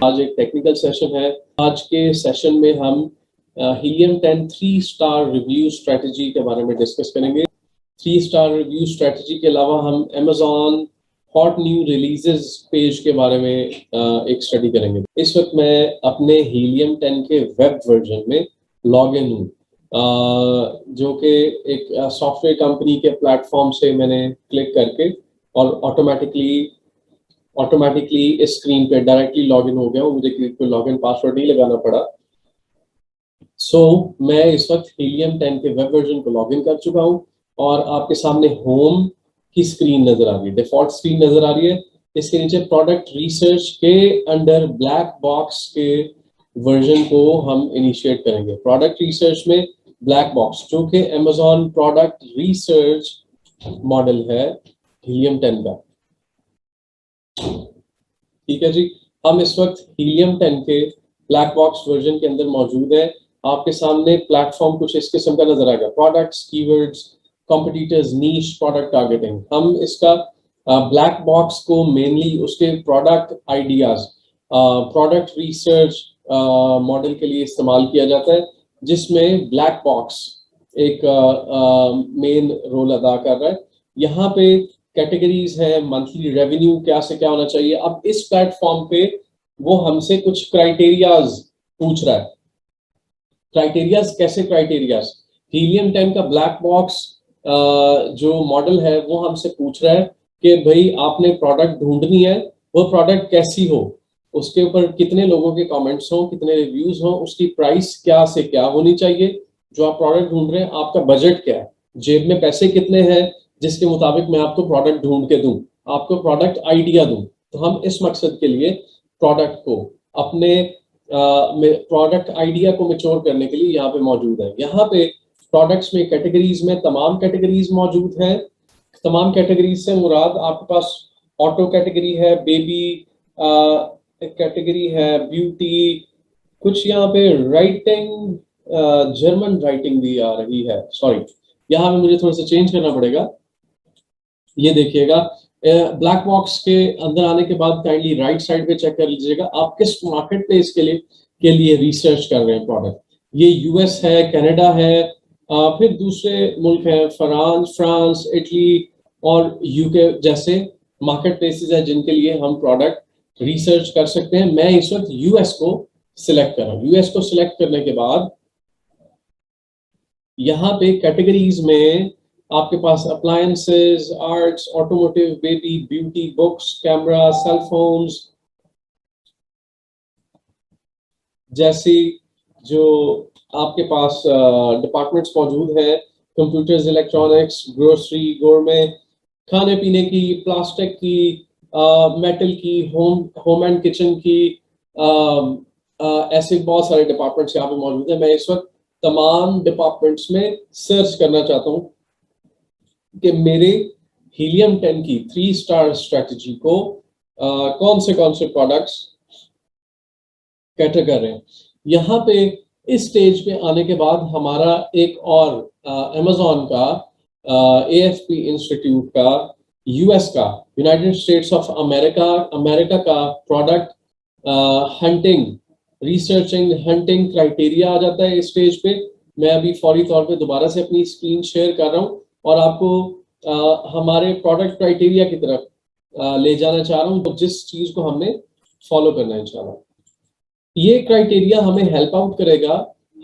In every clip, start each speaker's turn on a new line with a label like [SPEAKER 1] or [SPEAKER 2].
[SPEAKER 1] आज एक technical session है। आज के सेशन में हम हीलियम 10 3-स्टार रिव्यू स्ट्रेटजी के बारे में डिस्कस करेंगे। 3-स्टार रिव्यू स्ट्रेटजी के अलावा हम Amazon hot new releases page के बारे में एक स्टडी करेंगे। इस वक्त मैं अपने हीलियम 10 के वेब वर्जन में लॉग इन हूँ, जो कि एक सॉफ्टवेयर कंपनी के प्लेटफॉर्म से मैंने क्लिक करके और ऑटोमेटिकली इस स्क्रीन पे डायरेक्टली लॉगिन हो गया हूँ। मुझे कोई लॉगिन पासवर्ड नहीं लगाना पड़ा। मैं इस वक्त हीलियम 10 के वेब वर्जन को लॉगिन कर चुका हूँ और आपके सामने होम की स्क्रीन नजर आ रही है, डिफॉल्ट स्क्रीन नजर आ रही है। इसके नीचे प्रोडक्ट रिसर्च के अंडर ब्लैक बॉक्स के वर्जन को हम इनिशिएट करेंगे। प्रोडक्ट रिसर्च में ब्लैक बॉक्स, जो कि Amazon प्रोडक्ट रिसर्च मॉडल है हीलियम 10 का। ठीक है जी, हम इस वक्त हीलियम 10 के ब्लैक बॉक्स वर्जन के अंदर मौजूद है। आपके सामने प्लेटफॉर्म कुछ इस किस्म का नजर आएगा, प्रोडक्ट्स, कीवर्ड्स, कॉम्पिटिटर्स, नीश, प्रोडक्ट टारगेटिंग। हम इसका ब्लैक बॉक्स को मेनली उसके product ideas, product research model के लिए इस्तेमाल किया जाता है, जिसमें ब्लैक बॉक्स एक मेन रोल अदा कर रहा है। यहाँ पे कैटेगरीज है, मंथली रेवेन्यू क्या से क्या होना चाहिए। अब इस प्लेटफॉर्म पे वो हमसे कुछ क्राइटेरियाज पूछ रहा है। क्राइटेरियाज कैसे? क्राइटेरियाज हीलियम 10 का ब्लैक बॉक्स जो मॉडल है वो हमसे पूछ रहा है कि भाई आपने प्रोडक्ट ढूंढनी है, वो प्रोडक्ट कैसी हो, उसके ऊपर कितने लोगों के कमेंट्स हो, कितने रिव्यूज हो, उसकी प्राइस क्या से क्या होनी चाहिए, जो आप प्रोडक्ट ढूंढ रहे हैं आपका बजट क्या है, जेब में पैसे कितने हैं जिसके मुताबिक मैं आपको प्रोडक्ट ढूंढ के दूं, आपको प्रोडक्ट आइडिया दूं। तो हम इस मकसद के लिए प्रोडक्ट को अपने प्रोडक्ट आइडिया को मैच्योर करने के लिए यहाँ पे मौजूद है। यहाँ पे प्रोडक्ट्स में कैटेगरीज में तमाम कैटेगरीज मौजूद हैं। तमाम कैटेगरीज से मुराद आपके पास ऑटो कैटेगरी है, बेबी कैटेगरी है, ब्यूटी, कुछ यहाँ पे राइटिंग, जर्मन राइटिंग भी आ रही है। सॉरी, यहाँ पे मुझे थोड़ा सा चेंज करना पड़ेगा। ये देखिएगा, ब्लैक बॉक्स के अंदर आने के बाद काइंडली राइट साइड पे चेक कर लीजिएगा आप किस मार्केट प्लेस के लिए रिसर्च कर रहे हैं प्रोडक्ट। ये यूएस है, कनाडा है, फिर दूसरे मुल्क हैं, फ्रांस, इटली और यूके जैसे मार्केट प्लेसेस है जिनके लिए हम प्रोडक्ट रिसर्च कर सकते हैं। मैं इस वक्त यूएस को सिलेक्ट कर रहा हूँ। यूएस को सिलेक्ट करने के बाद यहाँ पे कैटेगरीज में आपके पास appliances, arts, automotive, baby, beauty, books, camera, cell phones जैसी जो आपके पास डिपार्टमेंट्स मौजूद हैं, कंप्यूटर्स, इलेक्ट्रॉनिक्स, ग्रोसरी, गोरमेट, खाने पीने की, प्लास्टिक की, मेटल की, होम एंड किचन की, ऐसे बहुत सारे डिपार्टमेंट्स यहाँ पे मौजूद है। मैं इस वक्त तमाम डिपार्टमेंट्स में सर्च करना चाहता हूँ कि मेरे हीलियम 10 की 3-स्टार स्ट्रेटजी को कौन से प्रोडक्ट्स कैटर कर रहे हैं। यहाँ पे इस स्टेज पे आने के बाद हमारा एक और Amazon का AFP इंस्टीट्यूट का, यूएस का, यूनाइटेड स्टेट्स ऑफ अमेरिका का product hunting, researching hunting criteria आ जाता है इस स्टेज पे। मैं अभी फौरी तौर पे दोबारा से अपनी स्क्रीन शेयर कर रहा हूँ और आपको हमारे प्रोडक्ट क्राइटेरिया की तरफ ले जाना चाह रहा हूँ, तो जिस चीज को हमने फॉलो करना है इंशाल्लाह। ये क्राइटेरिया हमें हेल्प आउट करेगा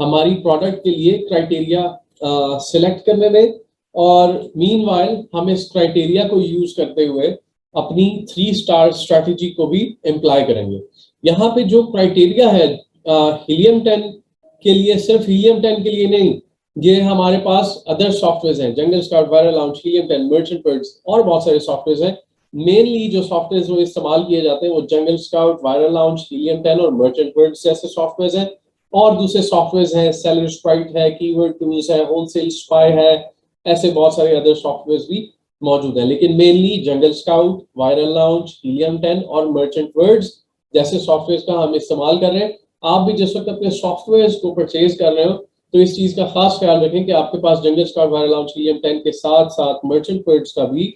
[SPEAKER 1] हमारी प्रोडक्ट के लिए क्राइटेरिया सिलेक्ट करने में, और मीनवाइल हम इस क्राइटेरिया को यूज करते हुए अपनी 3-स्टार स्ट्रेटजी को भी एम्प्लॉय करेंगे। यहाँ पे जो क्राइटेरिया है हीलियम 10 के लिए, सिर्फ हीलियम 10 के लिए नहीं, ये हमारे पास अदर सॉफ्टवेयर हैं, जंगल Scout, viral launch, helium 10, merchant words और बहुत सारे सॉफ्टवेयर हैं। मेनली जो सॉफ्टवेयर वो इस्तेमाल किए जाते हैं वो जंगल स्काउट, वायरल लॉन्च, हीलियम 10 और मर्चेंट वर्ड्स जैसे सॉफ्टवेयर हैं। और दूसरे सॉफ्टवेयर हैं, सेलर स्प्राइट है, कीवर्ड टूल्स है, होलसेल स्पाई है, ऐसे बहुत सारे अदर सॉफ्टवेयर भी मौजूद हैं। लेकिन मेनली जंगल स्काउट, वायरल लॉन्च, हीलियम 10 और मर्चेंट वर्ड्स जैसे सॉफ्टवेयर का हम इस्तेमाल कर रहे हैं। आप भी जिस वक्त अपने सॉफ्टवेयर को परचेज कर रहे हो तो इस चीज का खास ख्याल रखें कि आपके पास Jungle Scout, viral launch, helium 10 के साथ साथ मर्चेंट वर्ड्स का भी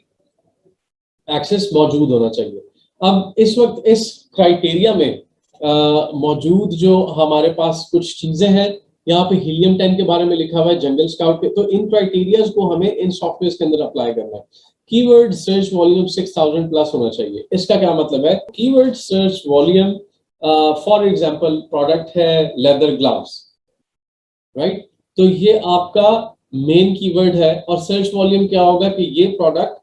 [SPEAKER 1] एक्सेस मौजूद होना चाहिए। अब इस वक्त इस क्राइटेरिया में मौजूद जो हमारे पास कुछ चीजें हैं, यहाँ पे हीलियम 10 के बारे में लिखा हुआ है, जंगल स्काउट के, तो इन क्राइटेरियाज को हमें इन सॉफ्टवेयर के अंदर अप्लाई करना है। कीवर्ड सर्च वॉल्यूम 6000 प्लस होना चाहिए। इसका क्या मतलब है? Keyword search volume, for example product है लेदर ग्लव्स, राइट, तो ये आपका मेन कीवर्ड है। और सर्च वॉल्यूम क्या होगा कि ये प्रोडक्ट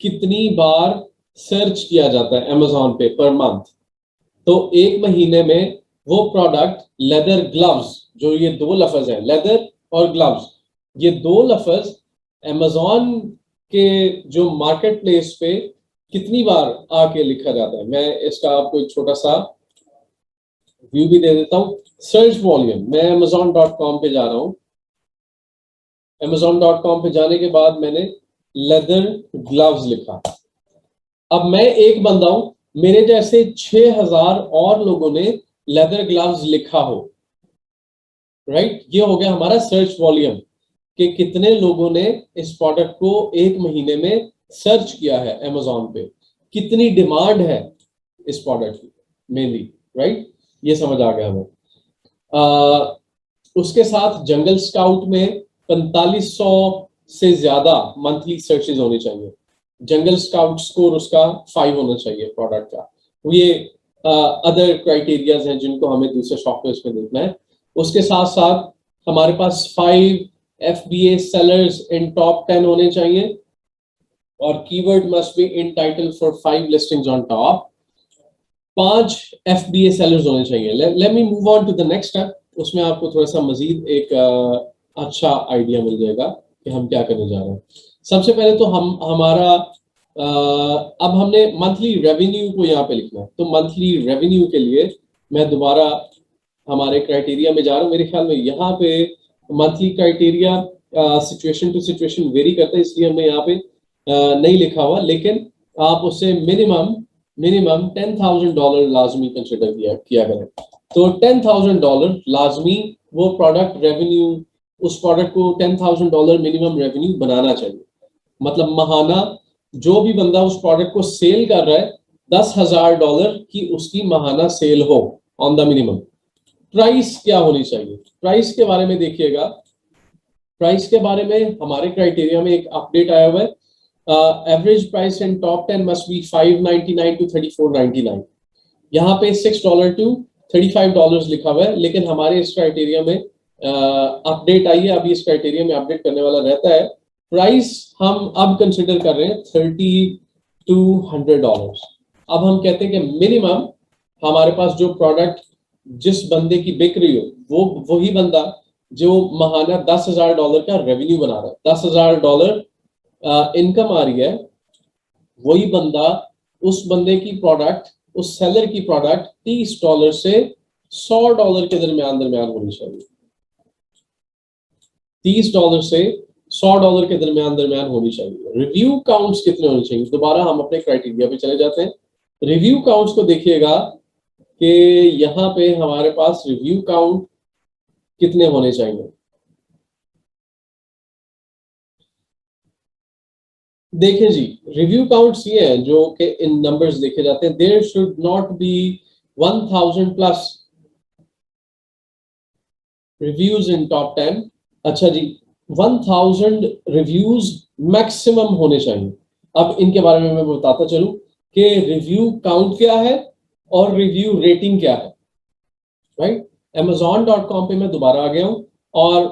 [SPEAKER 1] कितनी बार सर्च किया जाता है अमेजोन पे पर मंथ। तो एक महीने में वो प्रोडक्ट लेदर ग्लव्स, जो ये दो लफ्ज है लेदर और ग्लव्स, ये दो लफ्ज अमेजोन के जो मार्केट प्लेस पे कितनी बार आके लिखा जाता है। मैं इसका आपको एक छोटा सा व्यू भी दे देता हूं। सर्च वॉल्यूम, मैं amazon.com पे जा रहा हूं। amazon.com पे जाने के बाद मैंने लेदर ग्लव्स लिखा। अब मैं एक बंदा हूं, मेरे जैसे 6000 और लोगों ने लेदर ग्लव्स लिखा हो, राइट। ये हो गया हमारा सर्च वॉल्यूम कि कितने लोगों ने इस प्रोडक्ट को एक महीने में सर्च किया है अमेजोन पे, कितनी डिमांड है इस प्रोडक्ट की मेनली, राइट। ये समझ आ गया हमें। उसके साथ जंगल स्काउट में 4500 से ज्यादा मंथली सर्चेज होने चाहिए। जंगल स्काउट स्कोर उसका 5 होना चाहिए प्रोडक्ट का। ये अदर क्राइटेरियाज हैं जिनको हमें दूसरे सॉफ्टवेयर में देखना है। उसके साथ साथ हमारे पास 5 FBA सेलर्स इन टॉप 10 होने चाहिए और keyword must be in title for 5 listings on top. 5 FBA sellers होने चाहिए। Let me move on to the next step. उसमें आपको थोड़ा सा मजीद एक अच्छा आइडिया मिल जाएगा कि हम क्या करने जा रहे हैं। सबसे पहले तो हम हमारा अब हमने मंथली रेवेन्यू को यहाँ पे लिखना है। तो मंथली रेवेन्यू के लिए मैं दोबारा हमारे क्राइटेरिया में जा रहा हूँ। मेरे ख्याल में यहाँ पे monthly criteria situation to situation vary करता है, इसलिए हमने यहाँ पे नहीं लिखा हुआ, लेकिन आप उससे मिनिमम $10,000 लाजमी कंसिडर किया करें। तो $10,000 लाजमी वो प्रोडक्ट रेवेन्यू, उस प्रोडक्ट को $10,000 मिनिमम रेवेन्यू बनाना चाहिए। मतलब महाना जो भी बंदा उस प्रोडक्ट को सेल कर रहा है, $10,000 की उसकी महाना सेल हो ऑन द मिनिमम। प्राइस क्या होनी चाहिए? प्राइस के बारे में देखिएगा। प्राइस के बारे में हमारे क्राइटेरिया में एक अपडेट आया हुआ है। Average price in top 10 must be $599 to $34.99। यहाँ पे $6 to $35 लिखा हुआ है, लेकिन हमारे इस क्राइटेरिया में अपडेट आई है। अभी इस क्राइटेरिया में अपडेट करने वाला रहता है। प्राइस हम अब कंसिडर कर रहे हैं $30 to $100। अब हम कहते हैं कि मिनिमम हमारे पास जो प्रोडक्ट जिस बंदे की बिक रही हो, वो वही बंदा जो महाना $10,000 का रेवेन्यू बना रहा है, $10,000 इनकम आ रही है, वही बंदा, उस बंदे की प्रोडक्ट, उस सेलर की प्रोडक्ट $30 से $100 के दरमियान होनी चाहिए। $30 से $100 के दरमियान होनी चाहिए। रिव्यू काउंट्स कितने होने चाहिए? दोबारा हम अपने क्राइटेरिया पे चले जाते हैं। रिव्यू काउंट्स को देखिएगा कि यहाँ पे हमारे पास रिव्यू काउंट कितने होने चाहिए। देखें जी, रिव्यू काउंट्स ये हैं जो कि इन नंबर्स देखे जाते हैं। There should not be 1000 plus reviews in top 10। अच्छा जी, 1000 रिव्यूज मैक्सिमम होने चाहिए। अब इनके बारे में मैं बताता चलूं कि रिव्यू काउंट क्या है और रिव्यू रेटिंग क्या है, राइट। amazon.com पे मैं दोबारा आ गया हूं और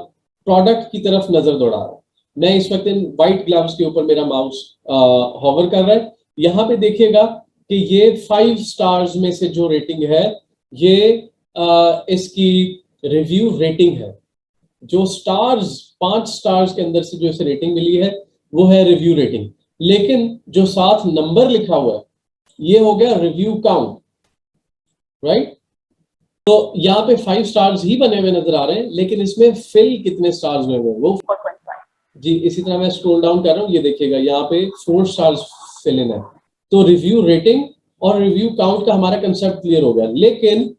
[SPEAKER 1] प्रोडक्ट की तरफ नजर दौड़ा रहा हूं। मैं इस वक्त इन व्हाइट ग्लव्स के ऊपर मेरा माउस हॉवर कर रहा है। यहाँ पे देखिएगा कि ये 5 स्टार्स में से जो रेटिंग है, ये इसकी रिव्यू रेटिंग है। जो स्टार्स 5 स्टार्स के अंदर से जो इसे रेटिंग मिली है, वो है रिव्यू रेटिंग। लेकिन जो साथ नंबर लिखा हुआ है, ये हो गया रिव्यू काउंट, राइट। तो यहाँ पे 5 स्टार्स ही बने हुए नजर आ रहे हैं, लेकिन इसमें फिल कितने स्टार्स में हुए वो 4.5 जी। इसी तरह मैं स्क्रॉल डाउन कर रहा हूँ, ये देखिएगा यहाँ पे 4 स्टार्स फिल इन है। तो रिव्यू रेटिंग और रिव्यू काउंट का हमारा कंसेप्ट क्लियर हो गया। लेकिन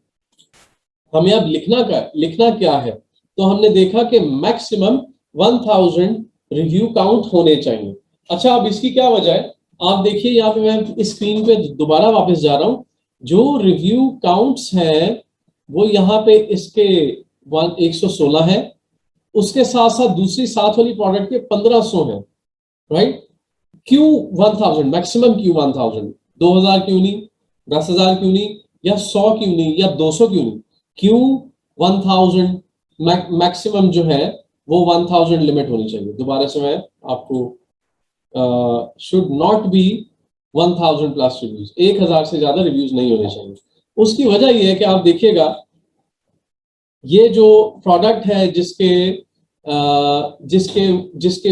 [SPEAKER 1] हमें अब लिखना क्या है? तो हमने देखा कि मैक्सिमम 1000 रिव्यू काउंट होने चाहिए। अच्छा, अब इसकी क्या वजह है? आप देखिए यहाँ पे मैं इस स्क्रीन पे दोबारा वापस जा रहा हूँ। जो रिव्यू काउंट्स हैं वो यहाँ पे इसके 116 है, उसके साथ साथ दूसरी साथ वाली प्रोडक्ट के 1500 है, राइट। क्यों 1000, मैक्सिमम क्यों 1000? 2000 क्यों नहीं, 10,000 क्यों नहीं, या 100 क्यों नहीं, या 200 क्यों नहीं? क्यों 1000? मैक्सिमम जो है वो 1000 लिमिट होनी चाहिए। दोबारा से मैं आपको, should not be 1000 plus reviews, 1000 से ज्यादा रिव्यूज नहीं होने चाहिए। उसकी वजह यह है कि आप देखिएगा ये जो प्रोडक्ट है जिसके जिसके जिसके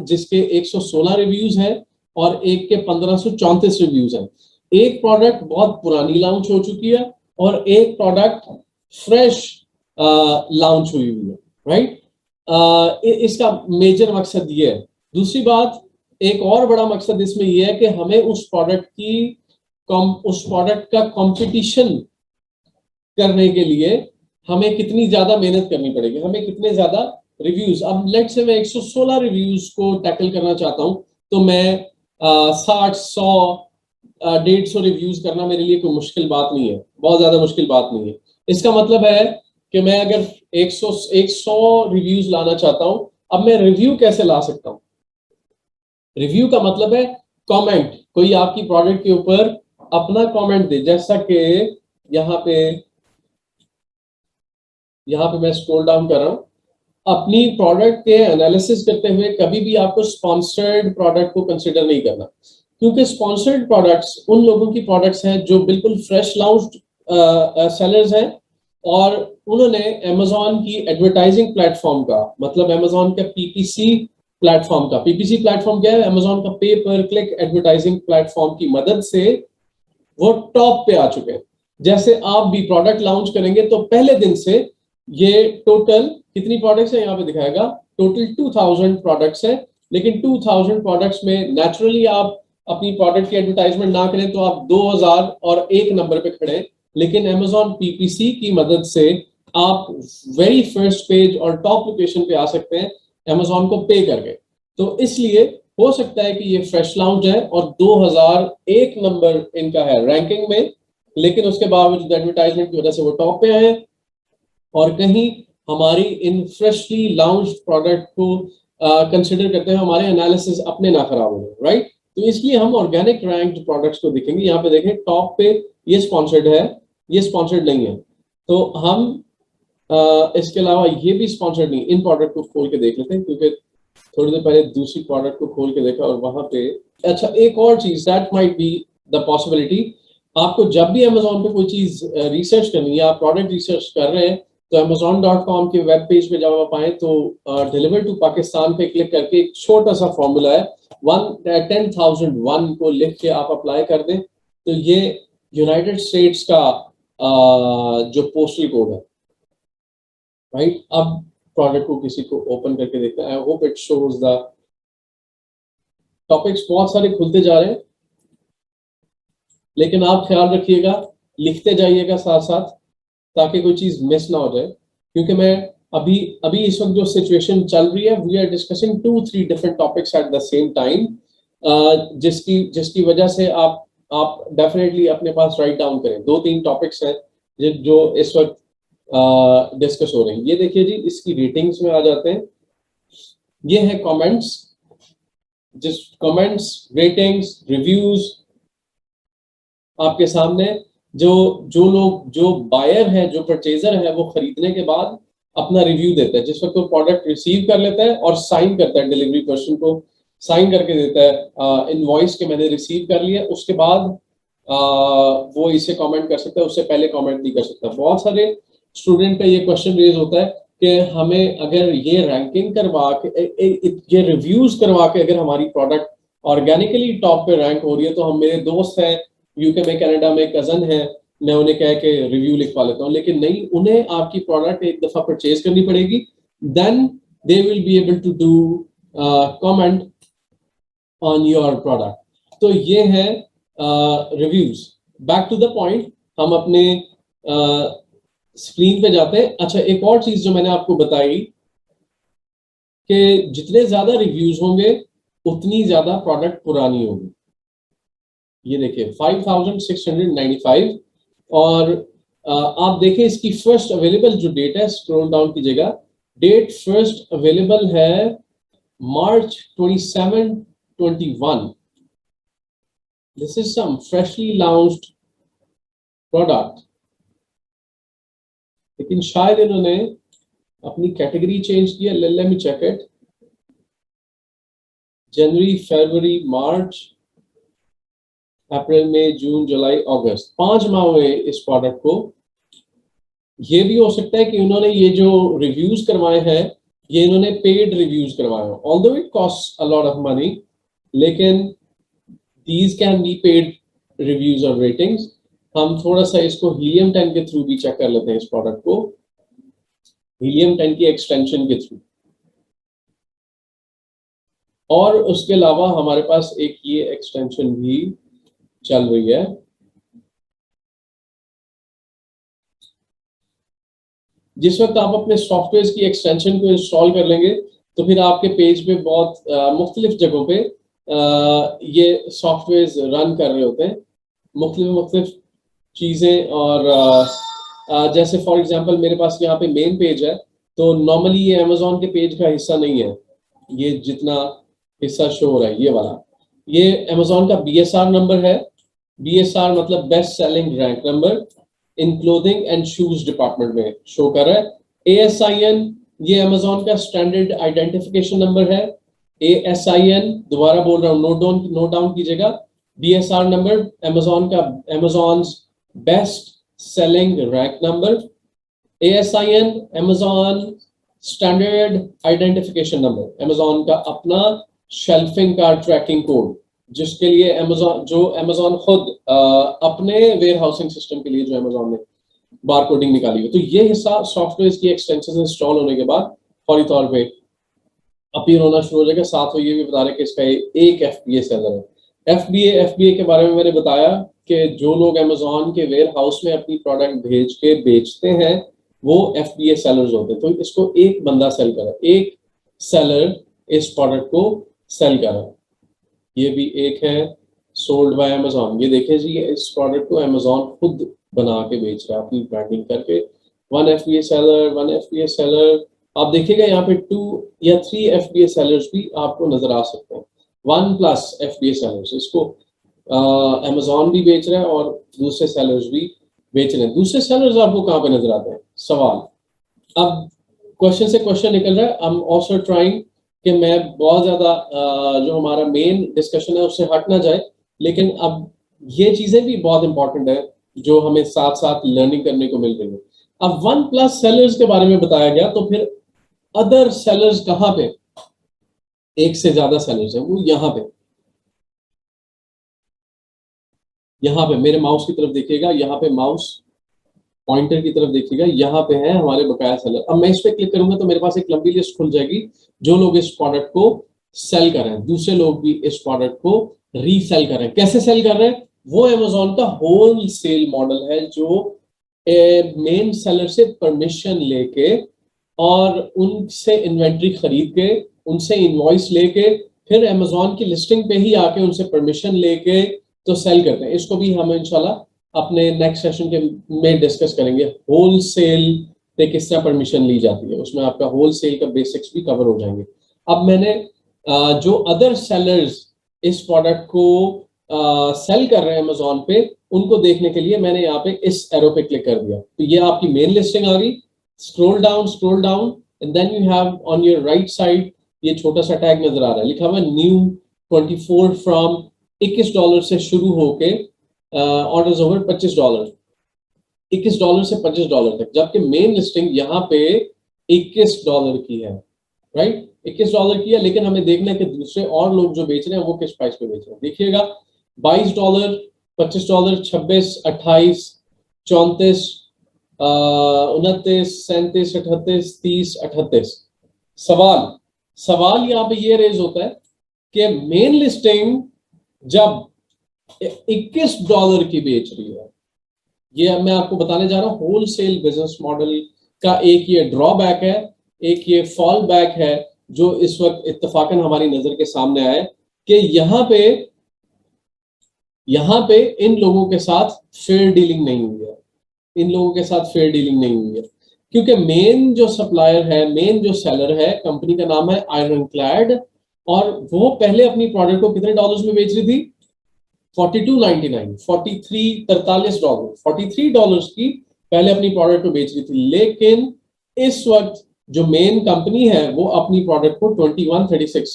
[SPEAKER 1] जिसके 116 रिव्यूज है और एक के 1534 रिव्यूज है। एक प्रोडक्ट बहुत पुरानी लॉन्च हो चुकी है और एक प्रोडक्ट फ्रेश लॉन्च हुई हुई है, राइट। इसका मेजर मकसद ये है। दूसरी बात, एक और बड़ा मकसद इसमें यह है कि हमें उस प्रोडक्ट का कंपटीशन करने के लिए हमें कितनी ज्यादा मेहनत करनी पड़ेगी, हमें कितने ज्यादा रिव्यूज। अब लेट से मैं 116 रिव्यूज को टैकल करना चाहता हूं, तो मैं 60, 100, 150 रिव्यूज करना मेरे लिए कोई मुश्किल बात नहीं है, बहुत ज्यादा मुश्किल बात नहीं है। इसका मतलब है कि मैं अगर 100 रिव्यूज लाना चाहता हूं, अब मैं रिव्यू कैसे ला सकता हूं? रिव्यू का मतलब है कमेंट, कोई आपकी प्रोडक्ट के ऊपर अपना कमेंट दे। जैसा कि यहाँ पे मैं स्क्रॉल डाउन कर रहा हूं, अपनी प्रोडक्ट के एनालिसिस करते हुए कभी भी आपको स्पॉन्सर्ड प्रोडक्ट को कंसिडर नहीं करना, क्योंकि स्पॉन्सर्ड प्रोडक्ट्स उन लोगों की प्रोडक्ट्स हैं जो बिल्कुल फ्रेश लॉन्च्ड सेलर्स हैं और उन्होंने अमेजोन की एडवर्टाइजिंग प्लेटफॉर्म का, मतलब अमेजोन का पीपीसी प्लेटफॉर्म का, पीपीसी प्लेटफॉर्म क्या है? अमेजोन का पे पर क्लिक एडवर्टाइजिंग प्लेटफॉर्म की मदद से वो टॉप पे आ चुके हैं। जैसे आप भी प्रोडक्ट लॉन्च करेंगे तो पहले दिन से ये टोटल कितनी प्रोडक्ट्स है यहाँ पे दिखाएगा, टोटल 2000 प्रोडक्ट्स है। लेकिन 2000 प्रोडक्ट्स में नेचुरली आप अपनी प्रोडक्ट की एडवर्टाइजमेंट ना करें तो आप 2000 और एक नंबर पे खड़े हैं। लेकिन अमेजोन पीपीसी की मदद से आप वेरी फर्स्ट पेज और टॉप लोकेशन पे आ सकते हैं अमेजोन को पे करके। तो इसलिए हो सकता है कि ये फ्रेश लॉन्च है और 2001 नंबर इनका है रैंकिंग में, लेकिन उसके बावजूद एडवर्टाइजमेंट की वजह से वो टॉप पे आए। और कहीं हमारी इन फ्रेशली लॉन्च्ड प्रोडक्ट को कंसिडर करते हैं, हमारे एनालिसिस अपने ना खराब हो, राइट। तो इसलिए हम ऑर्गेनिक रैंक्ड प्रोडक्ट्स को देखेंगे। यहाँ पे देखें टॉप पे ये स्पॉन्सर्ड है, ये स्पॉन्सर्ड नहीं है। तो हम इसके अलावा ये भी स्पॉन्सर्ड नहीं, इन प्रोडक्ट को खोल के देख लेते हैं, क्योंकि थोड़ी देर पहले दूसरी प्रोडक्ट को खोल के देखा और वहां पे, अच्छा एक और चीज, that might be the possibility, आपको जब भी अमेजोन पे कोई चीज रिसर्च करनी है, आप प्रोडक्ट रिसर्च कर रहे हैं, तो amazon.com के वेब पेज पे जब आप आए तो डिलीवर टू पाकिस्तान पे क्लिक करके एक छोटा सा फॉर्मूला है 10,001 को लिख के आप अप्लाई कर दें, तो ये यूनाइटेड स्टेट्स का जो पोस्टल कोड है, राइट। अब प्रोडक्ट को किसी को ओपन करके देखते हैं, I hope it shows the topics. बहुत सारे खुलते जा रहे हैं, लेकिन आप ख्याल रखिएगा, लिखते जाइएगा साथ साथ, ताकि कोई चीज मिस ना हो जाए। क्योंकि मैं अभी अभी इस वक्त जो सिचुएशन चल रही है, we are discussing 2-3 different topics at the same time, जिसकी वजह से आप डेफिनेटली अपने पास राइट डाउन करें। 2-3 टॉपिक्स हैं जो इस वक्त डिस्कस हो रहे हैं। ये देखिए जी, इसकी रेटिंग्स में आ जाते हैं। ये है कमेंट्स, जिस कमेंट्स, रेटिंग्स, रिव्यूज आपके सामने। जो लोग, जो बायर है, जो परचेजर है, वो खरीदने के बाद अपना रिव्यू देता है। जिस वक्त वो प्रोडक्ट रिसीव कर लेता है और साइन करता है, डिलीवरी पर्सन को साइन करके देता है इनवॉइस के मैंने रिसीव कर लिया, उसके बाद वो इसे कमेंट कर सकता है, उससे पहले कमेंट नहीं कर सकता। बहुत सारे स्टूडेंट का ये क्वेश्चन रेज होता है कि हमें अगर ये रैंकिंग करवा के, ये रिव्यूज करवा के अगर हमारी प्रोडक्ट ऑर्गेनिकली टॉप पे रैंक हो रही है, तो हम, मेरे दोस्त हैं यूके में, कनाडा में, कजन है, मैं उन्हें कह के रिव्यू लिखवा लेता हूँ। लेकिन नहीं, उन्हें आपकी प्रोडक्ट एक दफा परचेज करनी पड़ेगी, then they will be able to do comment on your product. तो ये है reviews. Back to the point, हम अपने स्क्रीन पे जाते हैं। अच्छा, एक और चीज जो मैंने आपको बताई कि जितने ज्यादा रिव्यूज होंगे उतनी ज्यादा प्रोडक्ट पुरानी होगी। ये देखिए 5695। और आप देखें इसकी फर्स्ट अवेलेबल जो डेट है, स्क्रॉल डाउन कीजिएगा, डेट फर्स्ट अवेलेबल है March 27, 21। This is some freshly launched product, लेकिन शायद इन्होंने अपनी कैटेगरी चेंज की है। Let me check it. जनवरी, फरवरी, मार्च, अप्रैल, मई, जून, जुलाई, अगस्त, 5 माह हुए इस प्रोडक्ट को। ये भी हो सकता है कि उन्होंने ये जो रिव्यूज करवाए हैं, ये इन्होंने पेड रिव्यूज करवाए हैं, although it cost a lot of money, लेकिन these can be paid reviews और रेटिंग्स। हम थोड़ा सा इसको हीलियम 10 के थ्रू भी चेक कर लेते हैं इस प्रोडक्ट को, हीलियम 10 की एक्सटेंशन के थ्रू। और उसके अलावा हमारे पास एक ये एक्सटेंशन भी चल रही है। जिस वक्त आप अपने सॉफ्टवेयर की एक्सटेंशन को इंस्टॉल कर लेंगे तो फिर आपके पेज पे बहुत मुख्तलिफ जगहों पे ये सॉफ्टवेयर रन कर रहे होते हैं, मुख्तलिफ चीज़ें। और जैसे फॉर एग्जांपल मेरे पास यहाँ पे मेन पेज है, तो नॉर्मली ये अमेजोन के पेज का हिस्सा नहीं है। ये जितना हिस्सा शो हो रहा है ये वाला, ये अमेजोन का BSR नंबर है। BSR मतलब best selling rank number in clothing and shoes department में शो कर रहा है। ASIN ये अमेजोन का स्टैंडर्ड आइडेंटिफिकेशन नंबर है। ASIN दोबारा बोल रहा हूँ, नोट डाउन कीजिएगा। BSR नंबर अमेजोन का, Amazon best selling rank number. ASIN Amazon standard identification number, Amazon का अपना शेल्फिंग का ट्रैकिंग कोड, जिसके लिए अमेजोन खुद अपने वेयर हाउसिंग सिस्टम के लिए जो अमेजोन ने बार कोडिंग निकाली है। तो ये हिस्सा सॉफ्टवेयर की एक्सटेंशन इंस्टॉल होने के बाद फौरी तौर पे अपीयर होना शुरू हो जाएगा। साथ में ये भी बता रहे कि इसका एक FBA सेलर है। FBA के बारे में मैंने बताया कि जो लोग अमेजोन के वेयर हाउस में अपनी प्रोडक्ट भेज के बेचते हैं वो FBA सेलर्स होते हैं। तो इसको एक बंदा सेल कर रहा है, एक सेलर इस प्रोडक्ट को सेल कर रहा है। ये भी एक है सोल्ड बाय अमेजोन। ये देखें जी, इस प्रोडक्ट को अमेजोन खुद बना के बेच रहा है अपनी ब्रांडिंग करके। 1 FBA सेलर आप देखिएगा यहाँ पे 2 या 3 FBA सेलर्स भी आपको नजर आ सकते हैं। 1+ FBA सेलर्स, इसको अमेजोन भी बेच रहा है और दूसरे सेलर्स भी बेच रहे हैं। दूसरे सेलर्स आपको कहाँ पे नजर आते हैं? सवाल अब क्वेश्चन से क्वेश्चन निकल रहा है। आई एम आल्सो ट्राइंग कि मैं बहुत ज्यादा जो हमारा मेन डिस्कशन है उससे हट ना जाए, लेकिन अब ये चीजें भी बहुत इंपॉर्टेंट है जो हमें साथ साथ लर्निंग करने को मिल रही है। अब 1+ सेलर्स के बारे में बताया गया, तो फिर अदर सेलर्स कहाँ पे? एक से ज्यादा सेलर्स है, वो यहाँ पे मेरे माउस की तरफ देखिएगा, यहाँ पे माउस पॉइंटर की तरफ देखिएगा, यहाँ पे है हमारे बकाया सेलर। अब मैं इस पे क्लिक करूंगा तो मेरे पास एक लंबी लिस्ट खुल जाएगी जो लोग इस प्रोडक्ट को सेल कर रहे हैं। दूसरे लोग भी इस प्रोडक्ट को रीसेल कर रहे हैं। कैसे सेल कर रहे हैं? वो अमेजोन का होल सेल मॉडल है, जो मेन सेलर से परमिशन लेके और उनसे इन्वेंट्री खरीद के, उनसे इनवॉइस लेके, फिर अमेजोन की लिस्टिंग पे ही आके उनसे परमिशन लेके तो सेल करते हैं। इसको भी हम इंशाल्लाह अपने नेक्स्ट सेशन के में डिस्कस करेंगे। होल सेल पे किस तरह परमिशन ली जाती है, उसमें आपका होल सेल का बेसिक्स भी कवर हो जाएंगे। अब मैंने जो अदर सेलर्स इस प्रोडक्ट को सेल कर रहे हैं अमेजोन पे, उनको देखने के लिए मैंने यहाँ पे इस एरो पे क्लिक कर दिया, तो ये आपकी मेन लिस्टिंग आ गई। Scroll down and then you have on your right side ये छोटा सा टैग नजर आ रहा है, लिखा हुआ है न्यू 24 फ्रॉम $21 से शुरू होके ऑर्डर्स ओवर $25, $21 से $25 तक, जबकि मेन लिस्टिंग यहाँ पे $21 की है, राइट? $21 की है, लेकिन हमें देखना है कि दूसरे और लोग जो बेच रहे हैं वो किस प्राइस पे बेच रहे हैं। देखिएगा $22, $25, $26, $28, $34, $29, $37, $38, $30, $38। सवाल यहाँ पे ये रेज होता है कि मेन लिस्टिंग जब $21 की बेच रही है, ये मैं आपको बताने जा रहा हूं होलसेल बिजनेस मॉडल का एक ये ड्रॉबैक है, एक ये फॉल बैक है जो इस वक्त इत्तफाकन हमारी नजर के सामने आया है कि यहाँ पे यहाँ पे इन लोगों के साथ फेयर डीलिंग नहीं हुई है, इन लोगों के साथ फेयर डीलिंग नहीं हुई है, क्योंकि मेन जो सप्लायर है, मेन जो सेलर है, कंपनी का नाम है आयरन क्लैड, और वो पहले अपनी प्रोडक्ट को कितने डॉलर्स में बेच रही थी? 42.99, 43 डॉलर्स की पहले अपनी प्रोडक्ट को बेच रही थी। लेकिन इस वक्त जो मेन कंपनी है वो अपनी प्रोडक्ट को 21.36,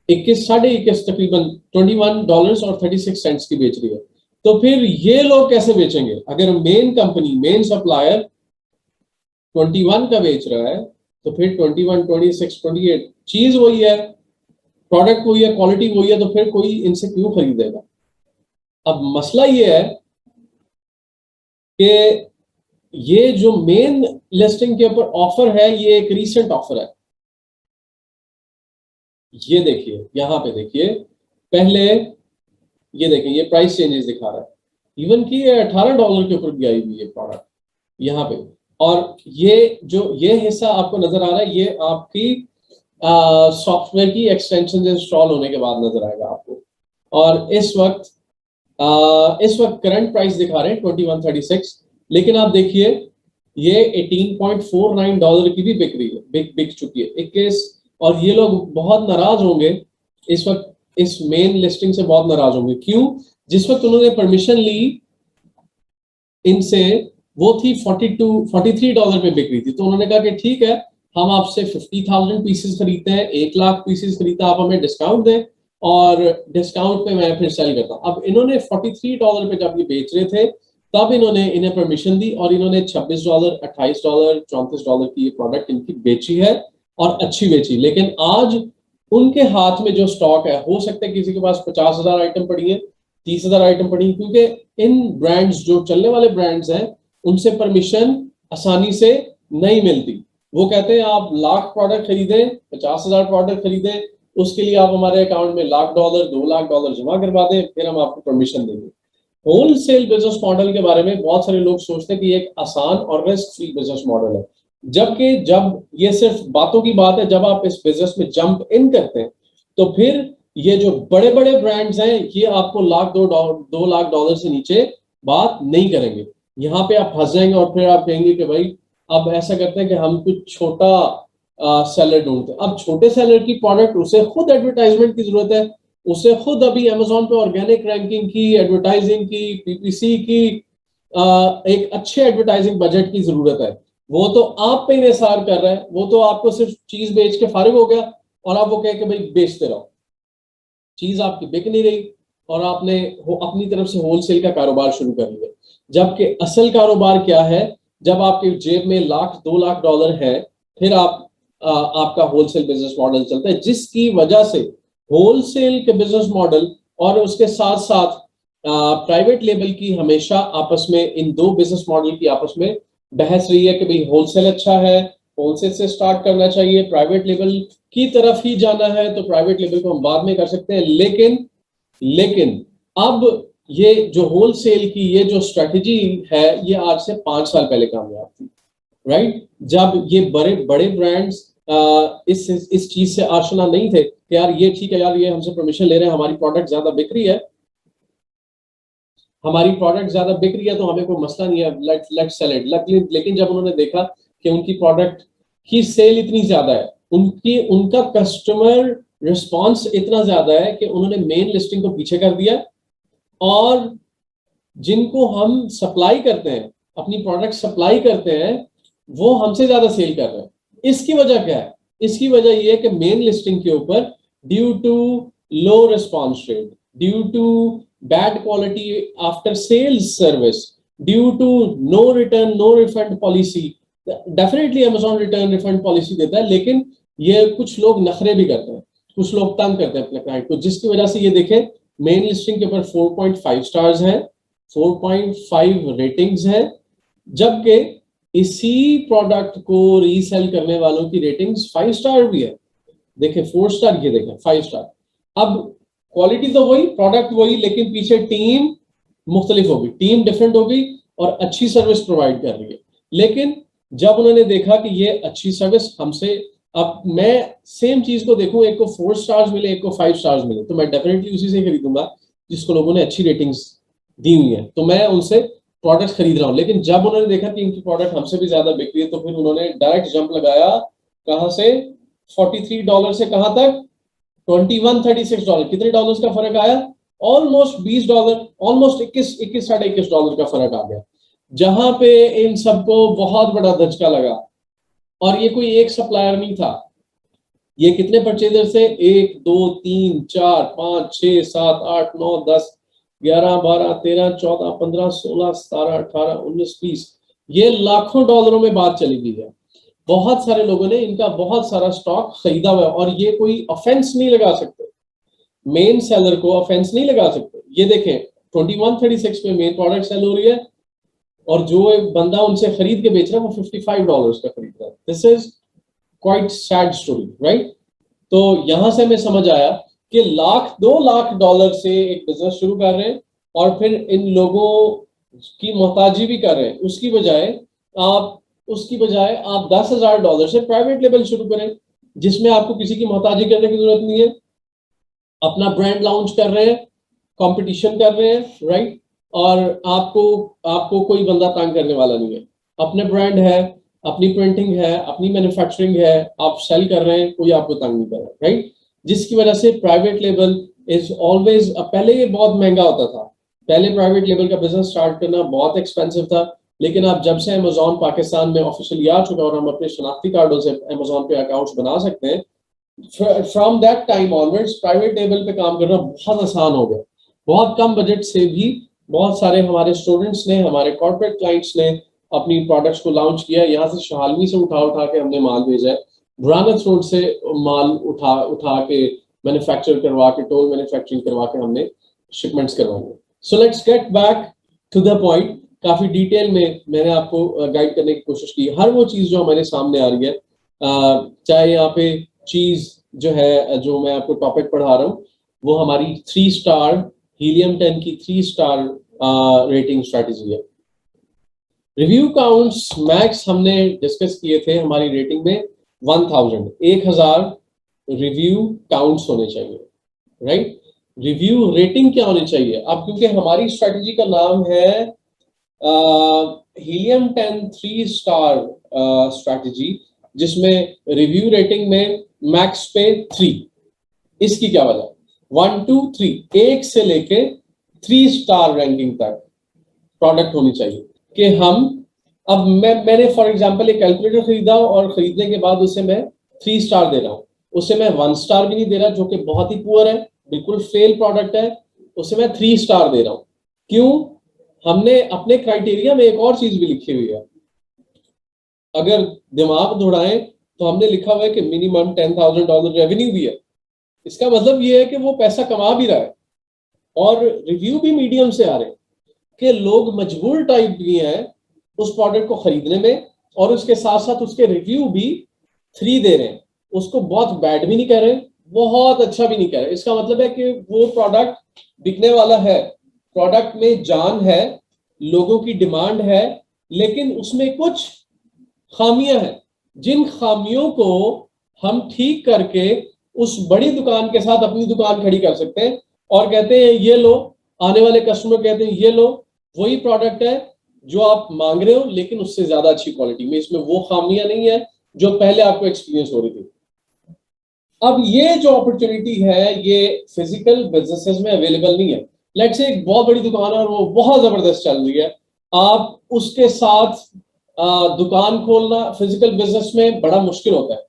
[SPEAKER 1] 21 तकरीबन $21 और 36 सेंट्स की बेच रही है। तो फिर ये लोग कैसे बेचेंगे? अगर मेन कंपनी, मेन सप्लायर 21 का बेच रहा है, तो फिर 21, 26, 28 चीज वही है, प्रोडक्ट वही है, क्वालिटी वही है, तो फिर कोई इनसे क्यों खरीदेगा? अब मसला ये है कि ये जो मेन लिस्टिंग के ऊपर ऑफर है, ये एक रीसेंट ऑफर है। ये देखिए, यहां पे देखिए, पहले ये देखिए, ये प्राइस चेंजेस दिखा रहा है, इवन कि ये $18 के ऊपर भी आई हुई है प्रोडक्ट यहाँ पे। और ये हिस्सा आपको नजर आ रहा है, ये आपकी सॉफ्टवेयर की एक्सटेंशन इंस्टॉल होने के बाद नजर आएगा आपको। और इस वक्त करंट प्राइस दिखा रहे हैं 21.36, लेकिन आप देखिए ये $18.49 की भी बिक रही है, बिक चुकी है 21। और ये लोग बहुत नाराज होंगे इस वक्त, इस मेन लिस्टिंग से बहुत नाराज होंगे। क्यों? जिस वक्त उन्होंने परमिशन ली इनसे, वो थी $43 पे बिक रही थी, तो उन्होंने कहा कि ठीक है, हम आपसे 50,000 पीसेस खरीदते हैं, 1 लाख पीसेस खरीदते हैं, आप हमें डिस्काउंट दें, और डिस्काउंट पे मैं फिर सेल करता हूं। अब इन्होंने $43 पे जब ये बेच रहे थे, तब इन्हें परमिशन दी, और इन्होंने $26, $28, $34 की ये प्रोडक्ट इनकी बेची है, और अच्छी बेची। लेकिन आज उनके हाथ में जो स्टॉक है, हो सकता है किसी के पास 50,000 आइटम पड़ी है, 30,000 आइटम पड़ी है, क्योंकि इन ब्रांड्स, जो चलने वाले ब्रांड्स हैं, उनसे परमिशन आसानी से नहीं मिलती। वो कहते हैं आप 1,00,000 प्रोडक्ट खरीदें, 50,000 प्रोडक्ट खरीदें, उसके लिए आप हमारे अकाउंट में $1,00,000, $2,00,000 जमा करवा दें, फिर हम आपको परमिशन देंगे। होलसेल बिजनेस मॉडल के बारे में बहुत सारे लोग सोचते हैं कि एक आसान और रिस्क फ्री बिजनेस मॉडल है, जबकि जब ये सिर्फ बातों की बात है, जब आप इस बिजनेस में जंप इन करते हैं, तो फिर ये जो बड़े बड़े ब्रांड्स हैं, ये आपको $1,00,000 से नीचे बात नहीं करेंगे। यहाँ पे आप फंस जाएंगे, और फिर आप कहेंगे कि भाई अब ऐसा करते हैं कि हम कुछ छोटा सेलर ढूंढते हैं। अब छोटे सेलर की प्रोडक्ट, उसे खुद एडवर्टाइजमेंट की जरूरत है, उसे खुद अभी अमेजोन पे ऑर्गेनिक रैंकिंग की, एडवर्टाइजिंग की, पीपीसी की, एक अच्छे एडवर्टाइजिंग बजट की जरूरत है। वो तो आप पे इंहिसार कर रहा है, वो तो आपको सिर्फ चीज बेच के फारिग हो गया, और आप वो कह के भाई बेचते रहो, चीज आपकी बिक नहीं रही, और आपने अपनी तरफ से होलसेल का कारोबार शुरू कर लिया। जबकि असल कारोबार क्या है? जब आपके जेब में $1,00,000, $2,00,000 है, फिर आपका होलसेल बिजनेस मॉडल चलता है, जिसकी वजह से होलसेल के बिजनेस मॉडल और उसके साथ साथ प्राइवेट लेबल की हमेशा आपस में, इन दो बिजनेस मॉडल की आपस में बहस रही है कि भाई होलसेल अच्छा है, होलसेल से स्टार्ट करना चाहिए, प्राइवेट लेबल की तरफ ही जाना है, तो प्राइवेट लेबल को हम बाद में कर सकते हैं। लेकिन अब ये जो होलसेल की ये जो स्ट्रेटजी है, ये आज से 5 साल पहले कामयाब थी, राइट? जब ये बड़े बड़े ब्रांड्स इस चीज से आशना नहीं थे कि यार ये ठीक है, यार ये हमसे परमिशन ले रहे हैं, हमारी प्रोडक्ट ज्यादा बिक रही है, तो हमें कोई मसला नहीं है, लेट सेल इट। लेकिन जब उन्होंने देखा कि उनकी प्रोडक्ट की सेल इतनी ज्यादा है, उनका कस्टमर रिस्पांस इतना ज्यादा है, कि उन्होंने मेन लिस्टिंग को पीछे कर दिया, और जिनको हम सप्लाई करते हैं, अपनी प्रोडक्ट सप्लाई करते हैं, वो हमसे ज्यादा सेल कर रहे हैं। इसकी वजह क्या है? इसकी वजह यह है कि मेन लिस्टिंग के ऊपर, due to low response rate, due to bad quality after sales service, due to no return no refund policy. Definitely Amazon return refund policy देता है, लेकिन ये कुछ लोग नखरे भी करते हैं, कुछ लोग तंग करते हैं अपने क्लाइंट को, जिसकी वजह से ये देखें मेन लिस्टिंग के ऊपर 4.5 स्टार्स हैं, 4.5 रेटिंग्स हैं, जबकि इसी प्रोडक्ट को रीसेल करने वालों की रेटिंग्स 5 स्टार भी है। देखें 4 स्टार, ये देखें 5 स्टार। अब क्वालिटी तो वही, प्रोडक्ट वही, लेकिन पीछे टीम मुख्तलिफ होगी, टीम डिफरेंट होगी, और अच्छी सर्विस प्रोवाइड कर रही है। लेकिन जब उन्होंने देखा कि ये अच्छी सर्विस हमसे, अब मैं सेम चीज को देखूं, एक को 4 स्टार्स मिले, एक को 5 स्टार्स मिले, तो मैं डेफिनेटली उसी से खरीदूंगा जिसको लोगों ने अच्छी रेटिंग्स दी हुई है, तो मैं उनसे प्रोडक्ट खरीद रहा हूँ। लेकिन जब उन्होंने देखा कि इनकी प्रोडक्ट हमसे भी ज्यादा बिक रही है, तो फिर उन्होंने डायरेक्ट जंप लगाया, कहां से, $43 से कहां तक, $21.36। कितने डॉलर्स का फर्क आया, ऑलमोस्ट $20, ऑलमोस्ट 21 साढ़े 21 डॉलर का फर्क आ गया, जहां पे इन सबको बहुत बड़ा धचका लगा। और ये कोई एक सप्लायर नहीं था, ये कितने परचेजर थे, 1 2 3 4 5 6 7 8 9 10 11 12 13 14 15 16 17 18 19 20, ये लाखों डॉलरों में बात चली गई है। बहुत सारे लोगों ने इनका बहुत सारा स्टॉक खरीदा हुआ है, और ये कोई ऑफेंस नहीं लगा सकते, मेन सेलर को ऑफेंस नहीं लगा सकते। ये देखें 2136 में मेन प्रोडक्ट सेल हो रही है, और जो एक बंदा उनसे खरीद के बेच रहा है वो $55 का खरीद रहा है। This is quite sad story, right. तो यहां से हमें समझ आया कि $1-2 लाख से एक बिजनेस शुरू कर रहे हैं, और फिर इन लोगों की मोहताजी भी कर रहे हैं। उसकी बजाय आप $10,000 से प्राइवेट लेबल शुरू करें, जिसमें आपको किसी की मोहताजी करने की जरूरत नहीं है, अपना ब्रांड लॉन्च कर रहे हैं, कंपटीशन कर रहे हैं, राइट। और आपको आपको कोई बंदा तंग करने वाला नहीं है, अपने ब्रांड है, अपनी प्रिंटिंग है, अपनी मैन्युफैक्चरिंग है, आप सेल कर रहे हैं, कोई आपको तंग नहीं कर रहा, राइट। जिसकी वजह से प्राइवेट लेबल इज ऑलवेज, पहले ये बहुत महंगा होता था, पहले प्राइवेट लेबल का बिजनेस स्टार्ट करना बहुत एक्सपेंसिव था। लेकिन अब जब से अमेजोन पाकिस्तान में ऑफिशियली आ चुका है, और हम अपने शनाख्ती कार्डों से अमेजोन पे अकाउंट्स बना सकते हैं, from that time onwards private label पे काम करना बहुत आसान हो गया। बहुत कम बजट से भी बहुत सारे हमारे स्टूडेंट्स ने, हमारे कॉर्पोरेट क्लाइंट्स ने अपनी प्रोडक्ट्स को लॉन्च किया। यहाँ से शालमी से उठा उठा के हमने माल भेजा है, बुरानत रोड से माल उठा उठा के मैन्युफैक्चर करवा के, टोल मैन्युफैक्चरिंग करवा के हमने शिपमेंट्स करवाई है। So let's get back to the point. काफी डिटेल में मैंने आपको गाइड करने की कोशिश की, हर वो चीज जो हमारे सामने आ रही है, चाहे यहाँ पे चीज जो है, जो मैं आपको टॉपिक पढ़ा रहा हूँ, वो हमारी 3 स्टार हीलियम 10 की 3 स्टार रेटिंग स्ट्रेटेजी है। रिव्यू काउंट्स मैक्स हमने डिस्कस किए थे हमारी रेटिंग में 1000 रिव्यू काउंट्स होने चाहिए, राइट। रिव्यू रेटिंग क्या होनी चाहिए, अब क्योंकि हमारी स्ट्रेटेजी का नाम है हीलियम 10 3 स्टार स्ट्रेटेजी, जिसमें रिव्यू रेटिंग में मैक्स पे 3। इसकी क्या वजह, 1 2 3, 1 से लेके 3 स्टार रैंकिंग तक प्रोडक्ट होनी चाहिए। कि हम, अब मैंने फॉर एग्जांपल एक कैलकुलेटर खरीदा, और खरीदने के बाद उसे मैं 3 स्टार दे रहा हूँ, उसे मैं 1 स्टार भी नहीं दे रहा, जो कि बहुत ही पुअर है, बिल्कुल फेल प्रोडक्ट है, उसे मैं 3 स्टार दे रहा हूँ। क्यों, हमने अपने क्राइटेरिया में एक और चीज भी लिखी हुई है, अगर दिमाग दौड़ाएं तो हमने लिखा हुआ है कि मिनिमम $10,000 रेवेन्यू भी है। इसका मतलब ये है कि वो पैसा कमा भी रहा है, और रिव्यू भी मीडियम से आ रहे हैं, कि लोग मजबूर टाइप भी हैं उस प्रोडक्ट को खरीदने में, और उसके साथ साथ उसके रिव्यू भी 3 दे रहे हैं। उसको बहुत बैड भी नहीं कह रहे, बहुत अच्छा भी नहीं कह रहे। इसका मतलब है कि वो प्रोडक्ट बिकने वाला है, प्रोडक्ट में जान है, लोगों की डिमांड है, लेकिन उसमें कुछ खामियां हैं, जिन खामियों को हम ठीक करके उस बड़ी दुकान के साथ अपनी दुकान खड़ी कर सकते हैं, और कहते हैं ये लो, आने वाले कस्टमर कहते हैं ये लो, वही प्रोडक्ट है जो आप मांग रहे हो, लेकिन उससे ज्यादा अच्छी क्वालिटी में, इसमें वो खामियां नहीं है जो पहले आपको एक्सपीरियंस हो रही थी। अब ये जो अपॉर्चुनिटी है, ये फिजिकल बिजनेसेस में अवेलेबल नहीं है। लेट्स से एक बहुत बड़ी दुकान है और वो बहुत जबरदस्त चल रही है, आप उसके साथ दुकान खोलना फिजिकल बिजनेस में बड़ा मुश्किल होता है।